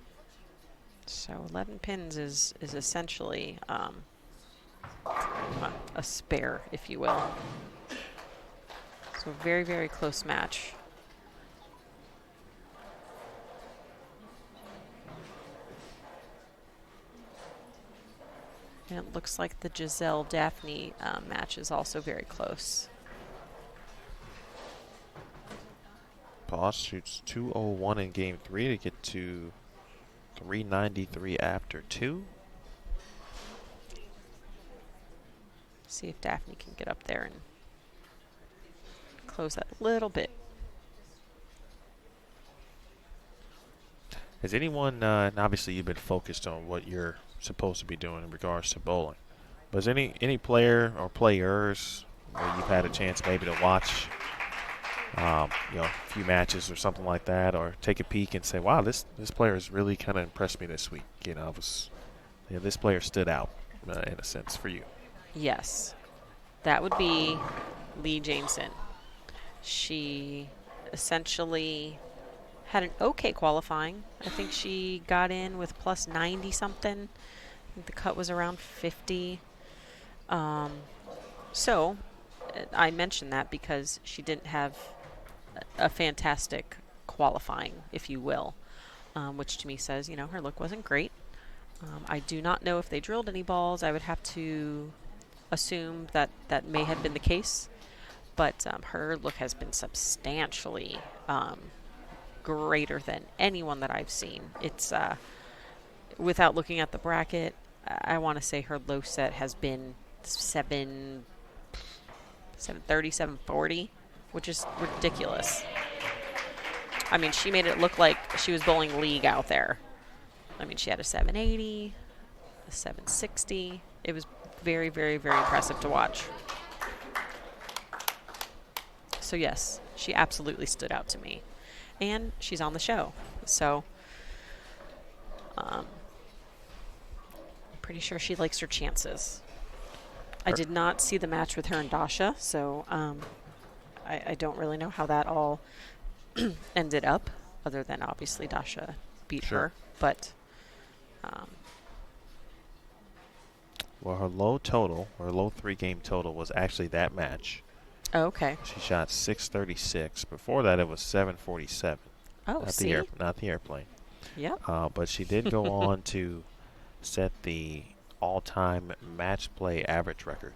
So 11 pins is essentially a spare, if you will. So very, very close match. And it looks like the Giselle Daphne match is also very close. Boss shoots 201 in game 3 to get to 393 after 2. See if Daphne can get up there and close that a little bit. Has anyone, and obviously you've been focused on what you're supposed to be doing in regards to bowling, but is any player or players where you've had a chance maybe to watch, a few matches or something like that, or take a peek and say, wow, this player has really kind of impressed me this week. This player stood out in a sense for you. Yes, that would be Lee Jameson. She essentially had an okay qualifying. I think she got in with plus 90 something. I think the cut was around 50. So I mentioned that because she didn't have a fantastic qualifying, if you will, which to me says, her look wasn't great. I do not know if they drilled any balls. I would have to assume that that may have been the case, but her look has been substantially greater than anyone that I've seen. It's without looking at the bracket, I want to say her low set has been 730, 740, which is ridiculous. I mean, she made it look like she was bowling league out there. I mean, she had a 780, a 760. It was very, very, very impressive to watch. So yes, she absolutely stood out to me. And she's on the show. So I'm pretty sure she likes her chances. I did not see the match with her and Dasha, so I don't really know how that all ended up, other than obviously Dasha beat her. But well, her low 3-game total was actually that match. oh, okay. She shot 636. Before that, it was 747. Oh, Not the airplane. Yep. But she did go on to set the all-time match play average record.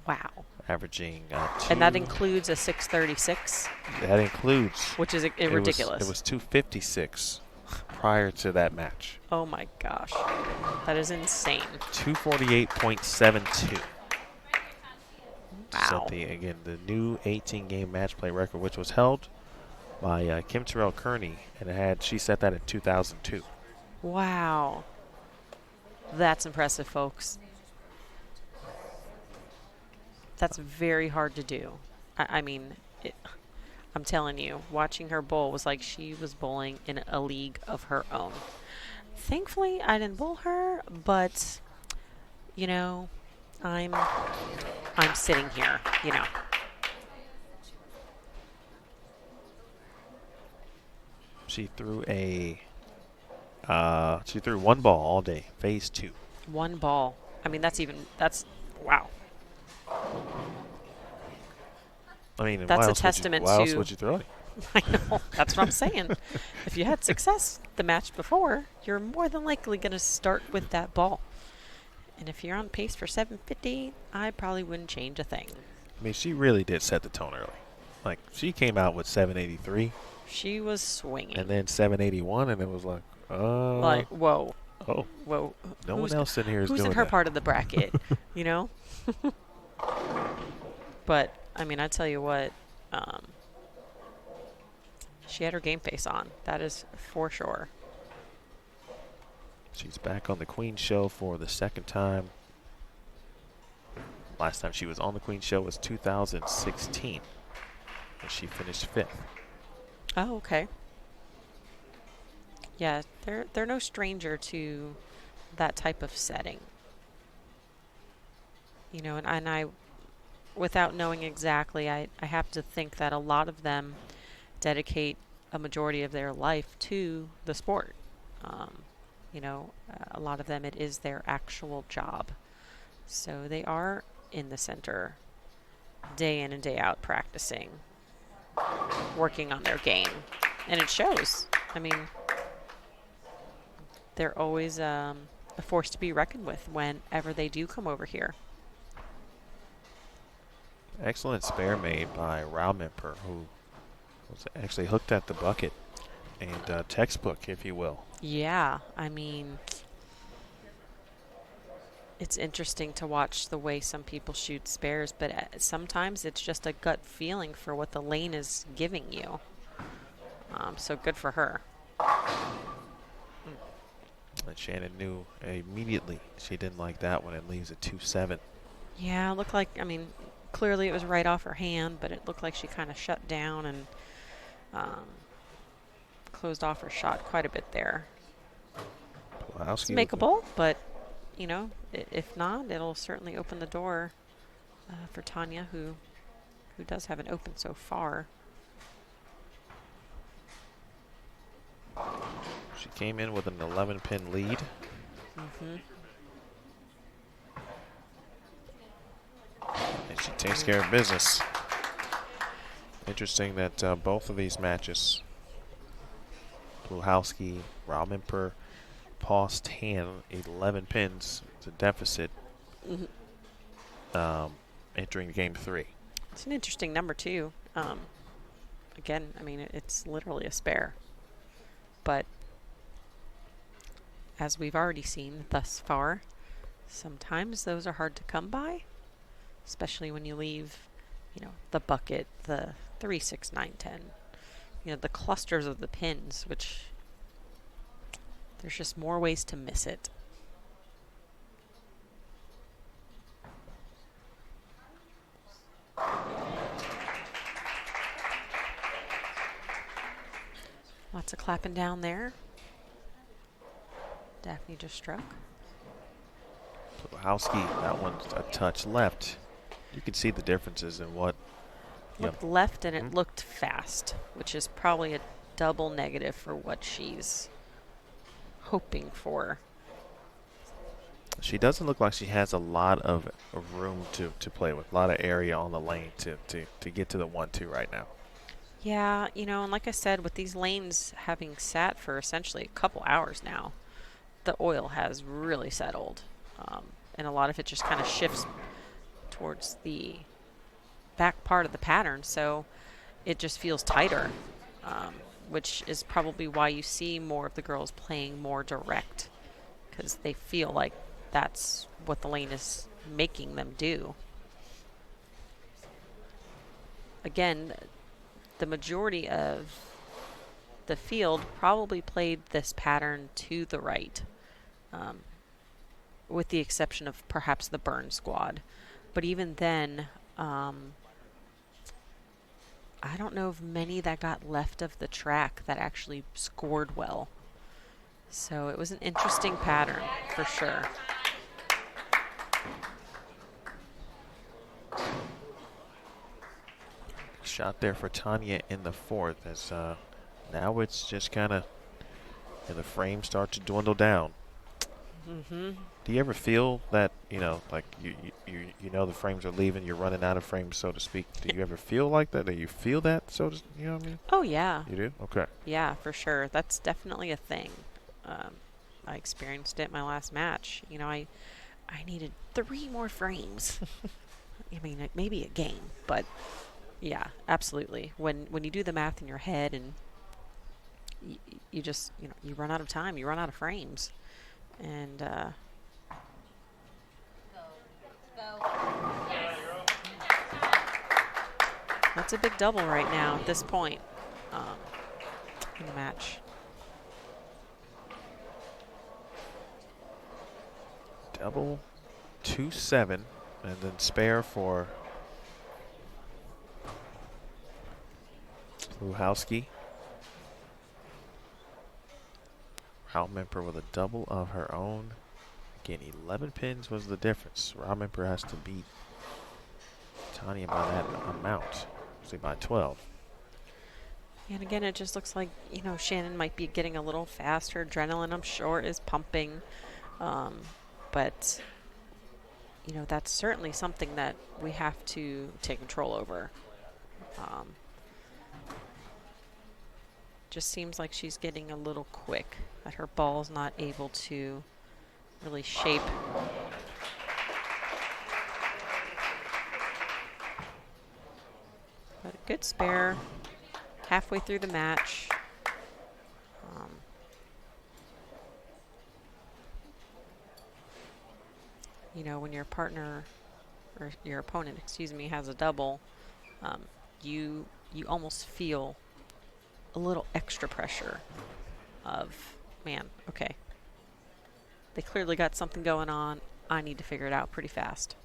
Wow. Averaging and that includes a 636? That includes. Which is ridiculous. It was 256 prior to that match. Oh, my gosh. That is insane. 248.72. Wow. Set the new 18-game match play record, which was held by Kim Terrell Kearney, and she set that in 2002. Wow. That's impressive, folks. That's very hard to do. I'm telling you, watching her bowl was like she was bowling in a league of her own. Thankfully, I didn't bowl her, but, I'm sitting here, She threw one ball all day, phase 2. One ball. I mean, that's wow. I mean, that's a testament why to. else would you throw it? I know. That's what I'm saying. If you had success the match before, you're more than likely going to start with that ball. And if you're on pace for 750, I probably wouldn't change a thing. I mean, she really did set the tone early. Like, she came out with 783. She was swinging. And then 781, and it was like, whoa. Oh. Whoa. No one else in here is doing that. Who's in her part of the bracket, But, I mean, I tell you what, she had her game face on. That is for sure. She's back on the Queen Show for the second time. Last time she was on the Queen Show was 2016, and she finished 5th. Oh, okay. Yeah, they're no stranger to that type of setting. And I, without knowing exactly, I have to think that a lot of them dedicate a majority of their life to the sport. A lot of them, it is their actual job. So they are in the center day in and day out practicing, working on their game. And it shows. I mean, they're always a force to be reckoned with whenever they do come over here. Excellent spare made by Raumemper, who was actually hooked at the bucket and textbook, if you will. Yeah, I mean, It's interesting to watch the way some people shoot spares, but sometimes it's just a gut feeling for what the lane is giving you. So good for her. And Shannon knew immediately she didn't like that one. It leaves a 2-7. Yeah, it looked like, I mean, clearly it was right off her hand, but it looked like she kind of shut down and closed off her shot quite a bit there. It's makeable, but, you know, if not, it'll certainly open the door for Tanya, who does have an open so far. She came in with an 11-pin lead. And she takes care of business. Interesting that both of these matches, Pluhowski, Raumemper, Paul Tan, 11 pins to deficit entering game 3. It's an interesting number, too. Again, I mean, it's literally a spare. But as we've already seen thus far, sometimes those are hard to come by, especially when you leave, you know, the bucket, the 3, 6, 9, 10, you know, the clusters of the pins, which there's just more ways to miss it. Lots of clapping down there. Daphne just struck. Pluhowski, that one's a touch left. You can see the differences in what. Looked left and it looked fast, which is probably a double negative for what she's hoping for. She doesn't look like she has a lot of room to play with, a lot of area on the lane to get to the 1-2 right now. Yeah, you know, and like I said, with these lanes having sat for essentially a couple hours now, the oil has really settled. And a lot of it just kind of shifts towards the back part of the pattern, so it just feels tighter, which is probably why you see more of the girls playing more direct, because they feel like that's what the lane is making them do. Again, the majority of the field probably played this pattern to the right, with the exception of perhaps the burn squad. But even then, I don't know of many that got left of the track that actually scored well. So it was an interesting pattern for sure. Shot there for Tanya in the 4th, as now it's just kind of, the frames start to dwindle down. Do you ever feel that, you know, like you know the frames are leaving, you're running out of frames, so to speak? Do you ever feel like that? Do you feel that, you know what I mean? Oh, yeah. You do? Okay. Yeah, for sure. That's definitely a thing. I experienced it in my last match. You know, I needed 3 more frames. I mean, like maybe a game, but yeah, absolutely. When you do the math in your head and you just, you know, you run out of time, you run out of frames. And that's a big double right now at this point in the match. Double 2-7, and then spare for Pluhowski. Raumemper with a double of her own. Again, 11 pins was the difference. Raumemper has to beat Tanya by that amount, say by 12. And again, it just looks like, you know, Shannon might be getting a little faster. Adrenaline, I'm sure, is pumping. But, you know, that's certainly something that we have to take control over. Just seems like she's getting a little quick, that her ball's not able to really shape. But a good spare halfway through the match. you know, when your partner or your opponent, excuse me, has a double, you almost feel a little extra pressure of, man, okay, they clearly got something going on. I need to figure it out pretty fast.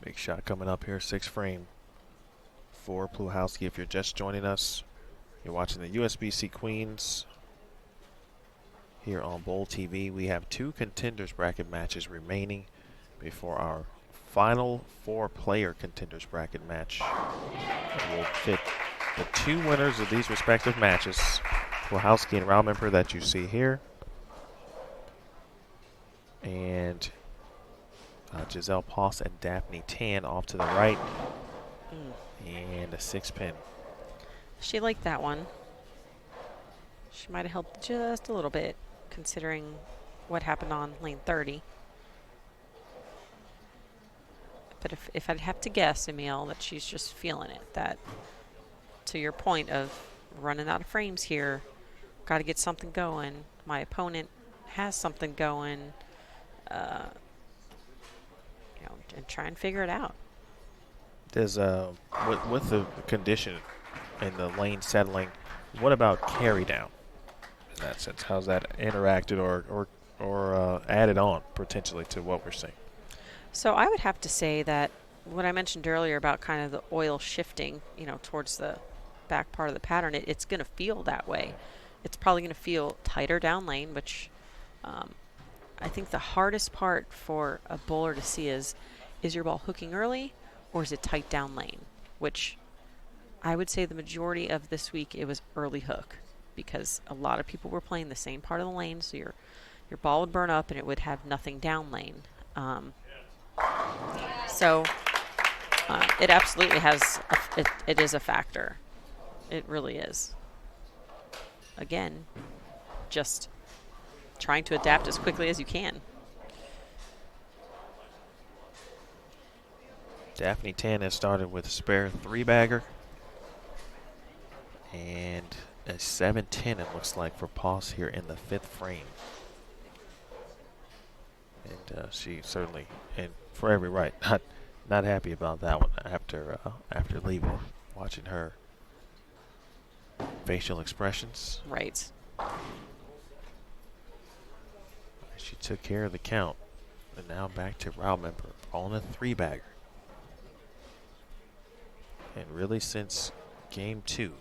Big shot coming up here, 6th frame for Pluhowski. If you're just joining us, you're watching the USBC Queens here on Bowl TV. We have 2 contenders bracket matches remaining before our final 4-player contenders bracket match. We'll fit the 2 winners of these respective matches, Pluhowski and Raumemper, that you see here, and Giselle Poss and Daphne Tan off to the right, and a 6-pin. She liked that one. She might have helped just a little bit, considering what happened on lane 30. But if I'd have to guess, Emil, that she's just feeling it, that to your point of running out of frames here, got to get something going. My opponent has something going, you know, and try and figure it out. Does with the condition and the lane settling, what about carry down in that sense? How's that interacted or added on potentially to what we're seeing? So I would have to say that what I mentioned earlier about kind of the oil shifting, you know, towards the back part of the pattern, it's going to feel that way. It's probably going to feel tighter down lane, which I think the hardest part for a bowler to see is your ball hooking early or is it tight down lane? Which I would say the majority of this week it was early hook, because a lot of people were playing the same part of the lane, so your ball would burn up and it would have nothing down lane. So it absolutely has, it is a factor. It really is. Again, just trying to adapt as quickly as you can. Daphne Tan has started with a spare 3-bagger and a 7-10, it looks like, for Poss here in the 5th frame. And she certainly, and for every right, not happy about that one after leaving, watching her facial expressions. Right. She took care of the count. And now back to Raumemper on a 3-bagger. And really since game 2,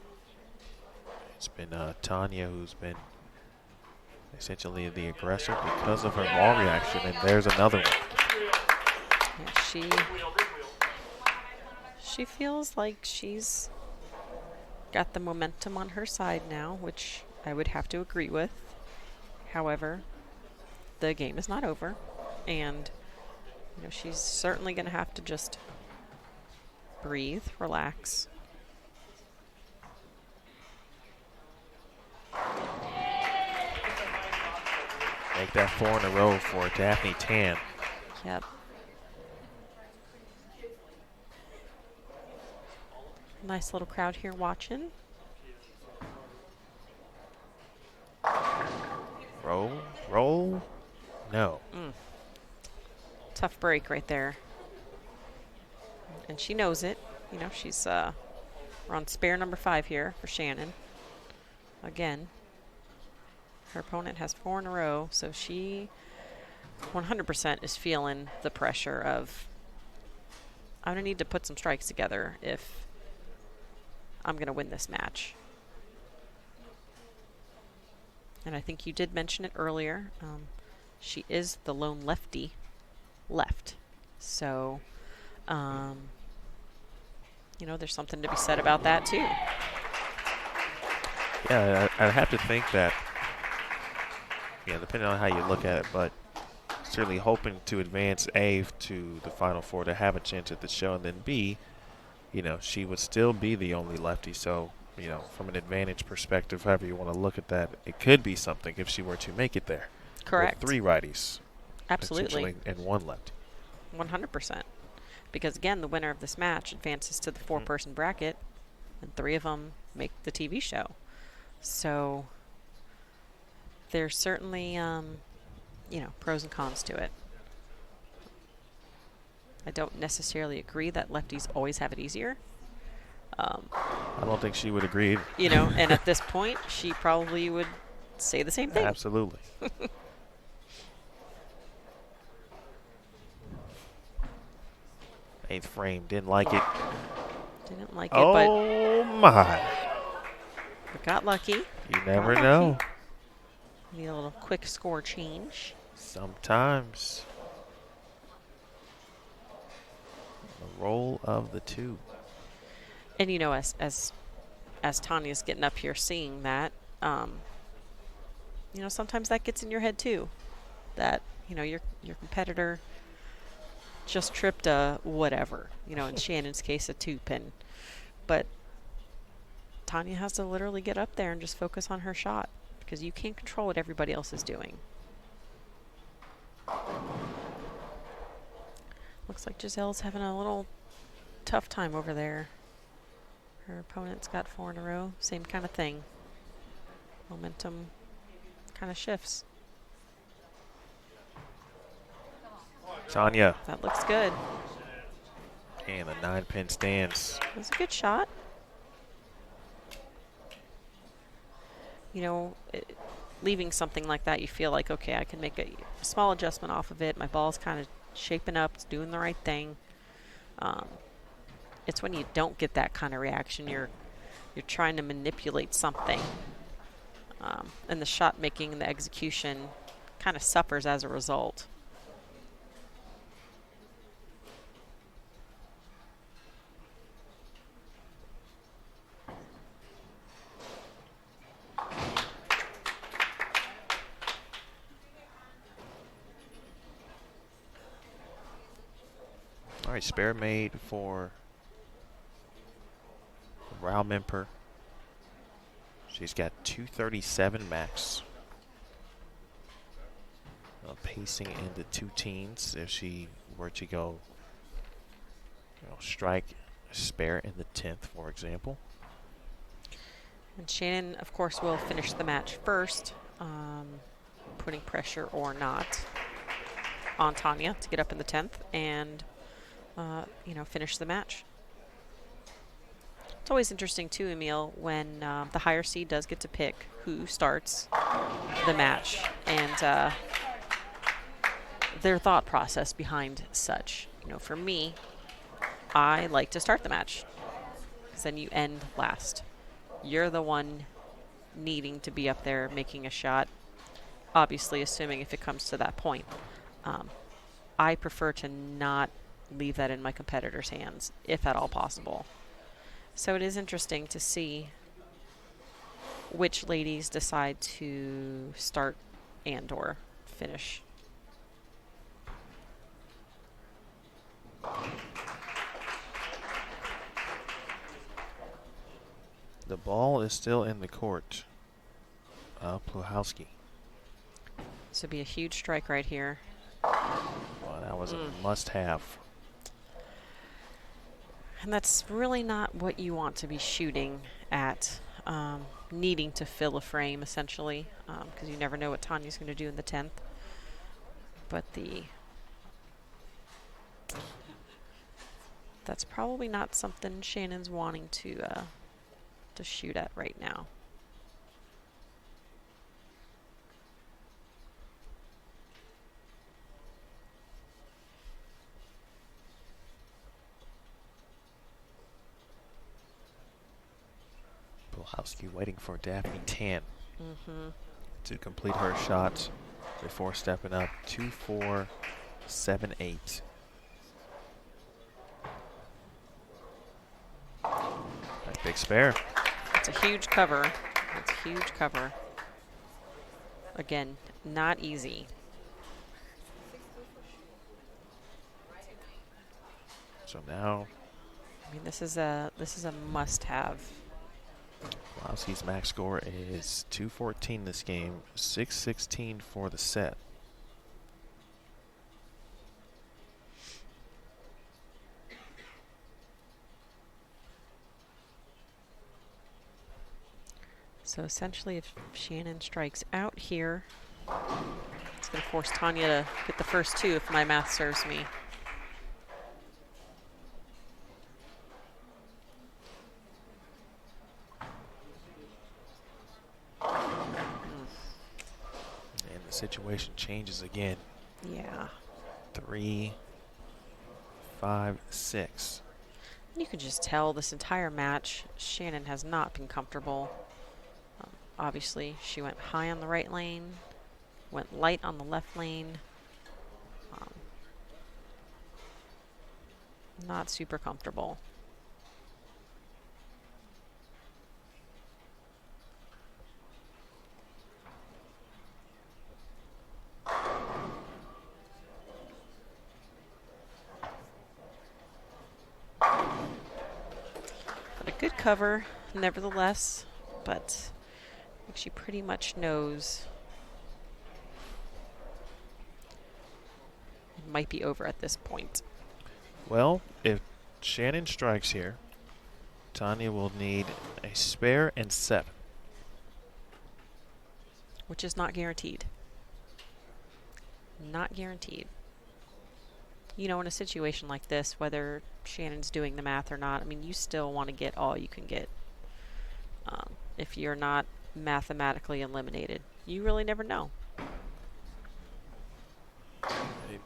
it's been Tanya who's been essentially the aggressor because of her ball reaction. And there's another one. Yeah, she feels like she's got the momentum on her side now, which I would have to agree with. However, the game is not over, and you know, she's certainly going to have to just breathe, relax. Make that 4 in a row for Daphne Tan. Yep. Nice little crowd here watching. Roll. No. Tough break right there. And she knows it. You know, she's we're on spare number 5 here for Shannon. Again, her opponent has 4 in a row, so she 100% is feeling the pressure of, I'm going to need to put some strikes together if I'm going to win this match. And I think you did mention it earlier. She is the lone lefty left. So, you know, there's something to be said about that too. Yeah, I'd have to think that, yeah, depending on how you look at it, but certainly hoping to advance A to the Final Four to have a chance at the show, and then B, you know, she would still be the only lefty. So, you know, from an advantage perspective, however you want to look at that, it could be something if she were to make it there. Correct. With 3 righties. Absolutely. And 1 lefty. 100%. Because again, the winner of this match advances to the 4-person bracket, and 3 of them make the TV show. So there's certainly, pros and cons to it. I don't necessarily agree that lefties always have it easier. I don't think she would agree. And at this point, she probably would say the same thing. Absolutely. Eighth frame, didn't like it. Didn't like it, Oh my. but got lucky. You never know. Need a little quick score change. Sometimes. The roll of the two. And as Tanya's getting up here seeing that, sometimes that gets in your head too. That, your competitor just tripped a whatever, in Shannon's case, a 2-pin. But Tanya has to literally get up there and just focus on her shot because you can't control what everybody else is doing. Looks like Giselle's having a little tough time over there. Her opponent's got 4 in a row. Same kind of thing. Momentum kind of shifts. Tanya. That looks good. And the 9-pin stands. That's a good shot. Leaving something like that, you feel like, okay, I can make a small adjustment off of it. My ball's kind of shaping up. It's doing the right thing. It's when you don't get that kind of reaction. You're trying to manipulate something. And the shot making and the execution kind of suffers as a result. All right, spare made for Rao Memper. She's got 237 max. Pacing into 2 teens if she were to go strike spare in the 10th, for example. And Shannon, of course, will finish the match first, putting pressure or not on Tanya to get up in the 10th and, finish the match. It's always interesting, too, Emil, when the higher seed does get to pick who starts the match and their thought process behind such. For me, I like to start the match because then you end last. You're the one needing to be up there making a shot, obviously assuming if it comes to that point. I prefer to not leave that in my competitor's hands, if at all possible. So it is interesting to see which ladies decide to start and or finish. The ball is still in the court of Pluhowski. This would be a huge strike right here. Well, that was a must-have. And that's really not what you want to be shooting at, needing to fill a frame, essentially, because you never know what Tanya's going to do in the 10th. But that's probably not something Shannon's wanting to shoot at right now. Pluhowski waiting for Daphne Tan to complete her shot before stepping up 2-4, 7-8. Big spare. It's a huge cover. It's a huge cover. Again, not easy. So now, I mean, this is a must-have. Pluhowski's max score is 214 this game, 616 for the set. So essentially, if Shannon strikes out here, it's going to force Tanya to get the first two, if my math serves me. And the situation changes again. Yeah. 3, 5, 6. You can just tell this entire match, Shannon has not been comfortable. Obviously, she went high on the right lane, went light on the left lane. Not super comfortable. But a good cover, nevertheless, but I think she pretty much knows it might be over at this point. Well, if Shannon strikes here, Tanya will need a spare and 7. Which is not guaranteed. Not guaranteed. You know, in a situation like this, whether Shannon's doing the math or not, I mean, you still want to get all you can get. If you're not mathematically eliminated, you really never know.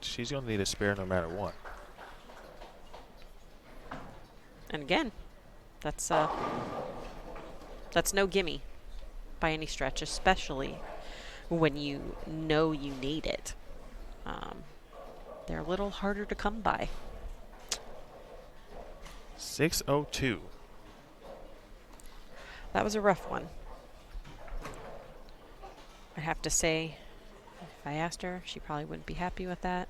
She's going to need a spare no matter what. And again, that's no gimme by any stretch, especially when you know you need it. They're a little harder to come by. 6:02. That was a rough one. I have to say, if I asked her, she probably wouldn't be happy with that.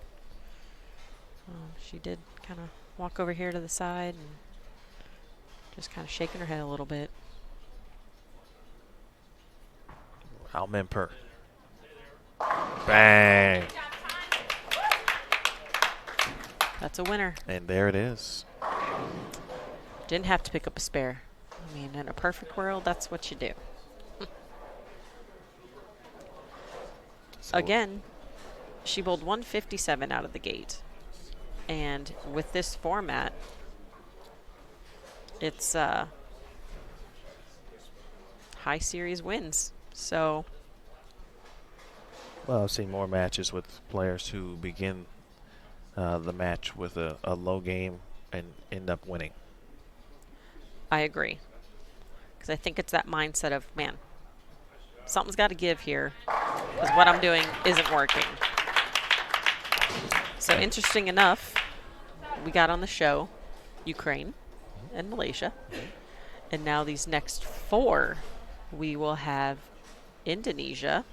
She did kind of walk over here to the side and just kind of shaking her head a little bit. Almemper. Bang. That's a winner. And there it is. Didn't have to pick up a spare. I mean, in a perfect world, that's what you do. So Again, she bowled 157 out of the gate. And with this format, it's high series wins. So, well, I've seen more matches with players who begin the match with a low game and end up winning. I agree. Because I think it's that mindset of, man, something's got to give here because what I'm doing isn't working. So interesting enough, we got on the show Ukraine and Malaysia. And now these next 4, we will have Indonesia,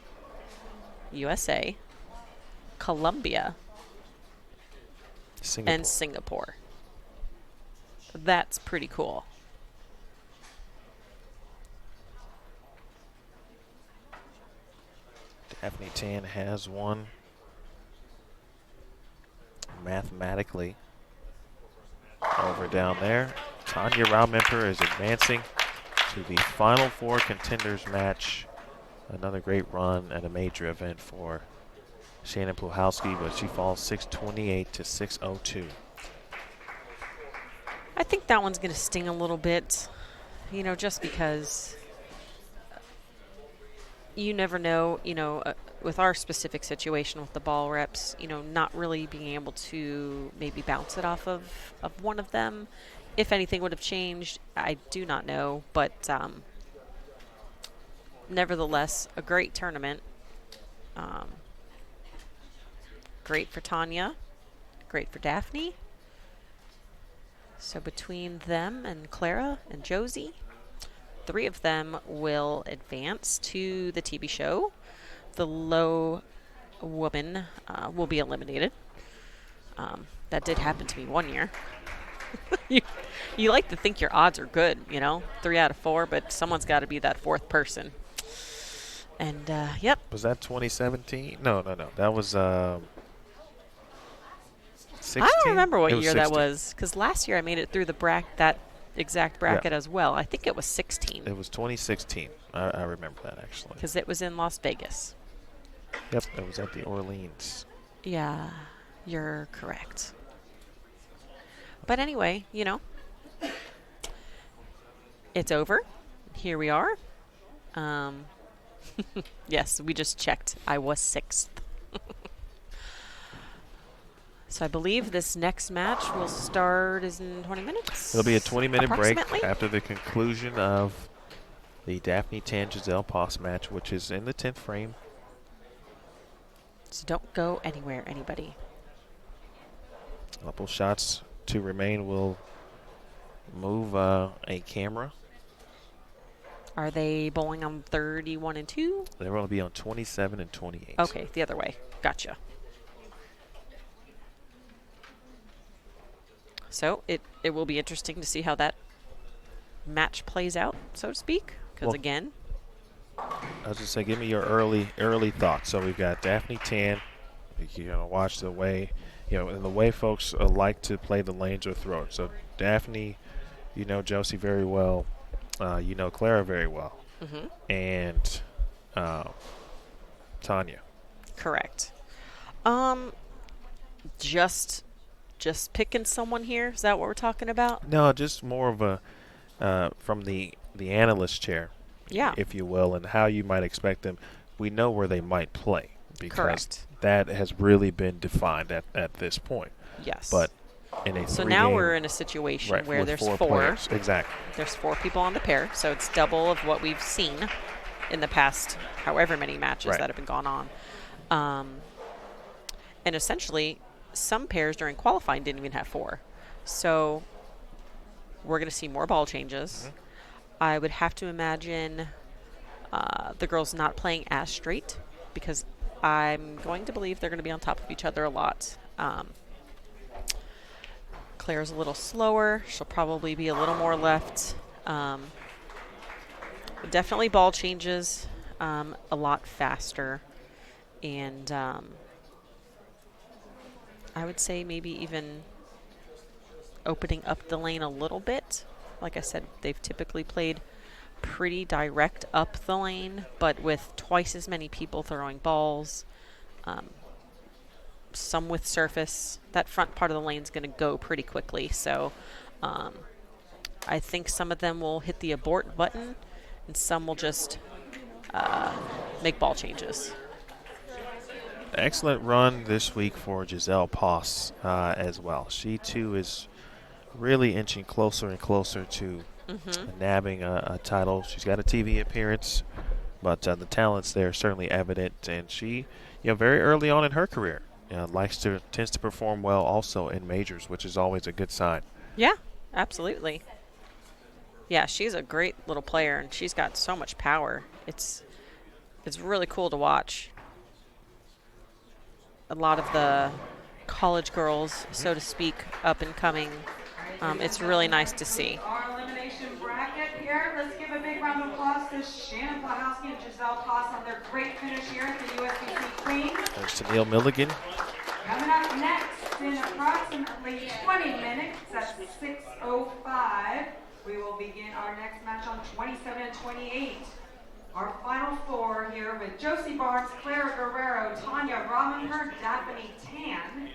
USA, Colombia, Singapore. and Singapore. That's pretty cool. Daphne Tan has won mathematically over down there. Tanya Raumemper is advancing to the Final 4 contenders match. Another great run at a major event for Shannon Pluhowski, but she falls 628 to 602. I think that one's going to sting a little bit, you know, just because you never know, you know, with our specific situation with the ball reps, you know, not really being able to maybe bounce it off of one of them. If anything would have changed, I do not know, but nevertheless, a great tournament. Great for Tanya, great for Daphne. So between them and Clara and Josie, 3 of them will advance to the TV show. The low woman will be eliminated. That did happen to me one year. You like to think your odds are good, you know, 3 out of 4, but someone's got to be that 4th person. And, yep. Was that 2017? No. That was 16? I don't remember what year 16. that was, because last year I made it through the bracket, that exact bracket as well. I think it was 16. It was 2016. I remember that, actually. Because it was in Las Vegas. Yep, it was at the Orleans. Yeah, you're correct. But anyway, you know, it's over. Here we are. Yes, we just checked. I was 6th. So I believe this next match will start in 20 minutes. It'll be a 20-minute break approximately. after the conclusion of the Daphne Tan Giselle Poss match, which is in the 10th frame. So don't go anywhere, anybody. A couple shots to remain. We'll move a camera. Are they bowling on 31 and 2? They're going to be on 27 and 28. Okay, the other way. Gotcha. So it will be interesting to see how that match plays out, so to speak. Because Well, again, I was just saying, give me your early thoughts. So we've got Daphne Tan. You're gonna watch the way, and the way folks like to play the lanes or throw it. So Daphne, you know Josie very well. You know Clara very well, and Tanya. correct. Just picking someone here. Is that what we're talking about? No, just more of a from the analyst chair, Yeah. if you will, and how you might expect them. We know where they might play because Correct. that has really been defined at this point. Yes. But in a so now three-game- we're in a situation right, where with there's 4 4. players. Exactly. There's 4 people on the pair, so it's double of what we've seen in the past however many matches Right. that have been gone on. And essentially, some pairs during qualifying didn't even have 4. So we're going to see more ball changes. I would have to imagine the girls not playing as straight because I'm going to believe they're going to be on top of each other a lot. Claire's a little slower. She'll probably be a little more left. Definitely ball changes a lot faster. And I would say maybe even opening up the lane a little bit. Like I said, they've typically played pretty direct up the lane, but with twice as many people throwing balls. Some with surface. That front part of the lane is going to go pretty quickly. So I think some of them will hit the abort button and some will just make ball changes. Excellent run this week for Giselle Poss as well. She, too, is really inching closer and closer to nabbing a title. She's got a TV appearance, but the talent's there certainly evident. And she, very early on in her career, tends to perform well also in majors, which is always a good sign. Yeah, absolutely. Yeah, she's a great little player, and she's got so much power. It's really cool to watch. A lot of the college girls, so to speak, up and coming. It's really nice to see. Our elimination bracket here. Let's give a big round of applause to Shannon Plahowski and Giselle Poss on their great finish here at the USBC Queen. Thanks to Neil Milligan. Coming up next in approximately 20 minutes at 6:05, we will begin our next match on 27 and 28. Our final 4 here with Josie Barnes, Clara Guerrero, Tanya Ramenher, Daphne Tan.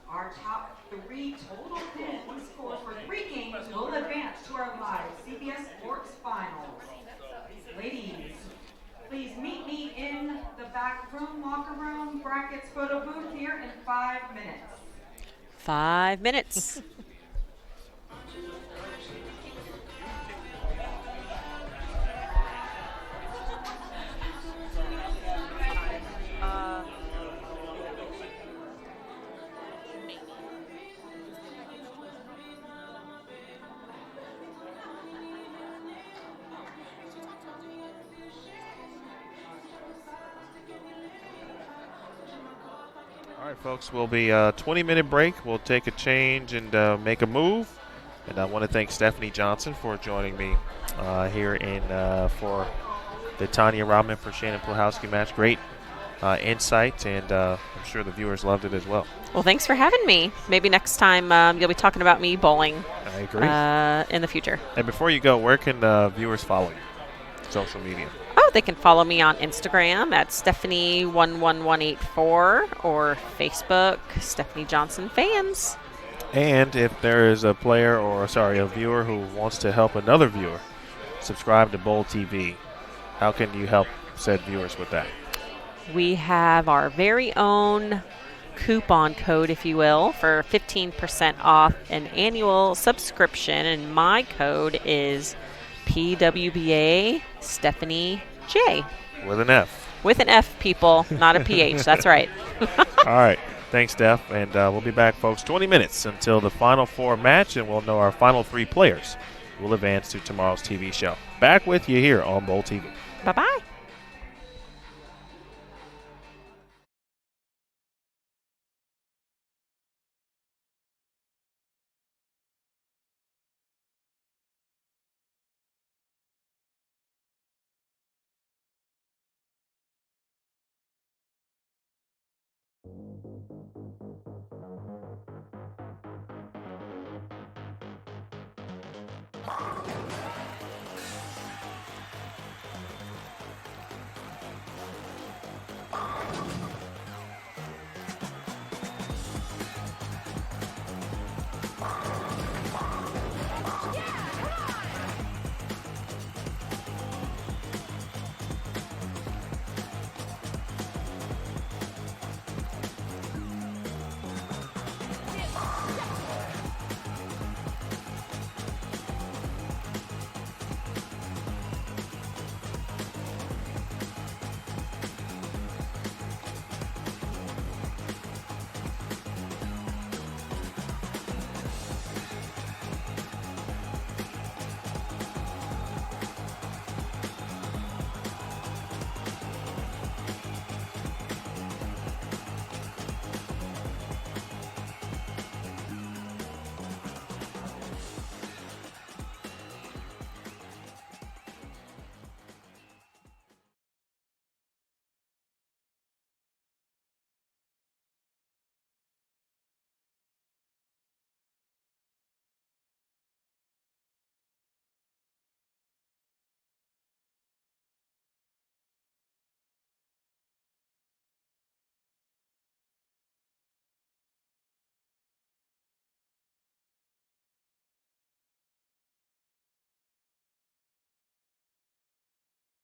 Our top 3 total pin scores for 3 games will advance to our live CBS Sports Finals. Ladies, please meet me in the back room, locker room, brackets, photo booth here in 5 minutes. 5 minutes. All right, folks, we'll be a 20-minute break. We'll take a change and make a move. And I want to thank Stephanie Johnson for joining me here for the Tanya Rodman for Shannon Plahowski match. Great insight, and I'm sure the viewers loved it as well. Well, thanks for having me. Maybe next time you'll be talking about me bowling I agree. in the future. And before you go, where can the viewers follow you? Social media. Oh, they can follow me on Instagram at Stephanie11184 or Facebook, Stephanie Johnson Fans. And if there is a player a viewer who wants to help another viewer subscribe to Bowl TV, how can you help said viewers with that? We have our very own coupon code, if you will, for 15% off an annual subscription, and my code is PWBA Stephanie J. With an F. With an F, people, not a PH. That's right. All right. Thanks, Steph. And we'll be back, folks, 20 minutes until the Final Four match, and we'll know our final 3 players who will advance to tomorrow's TV show. Back with you here on Bowl TV. Bye-bye.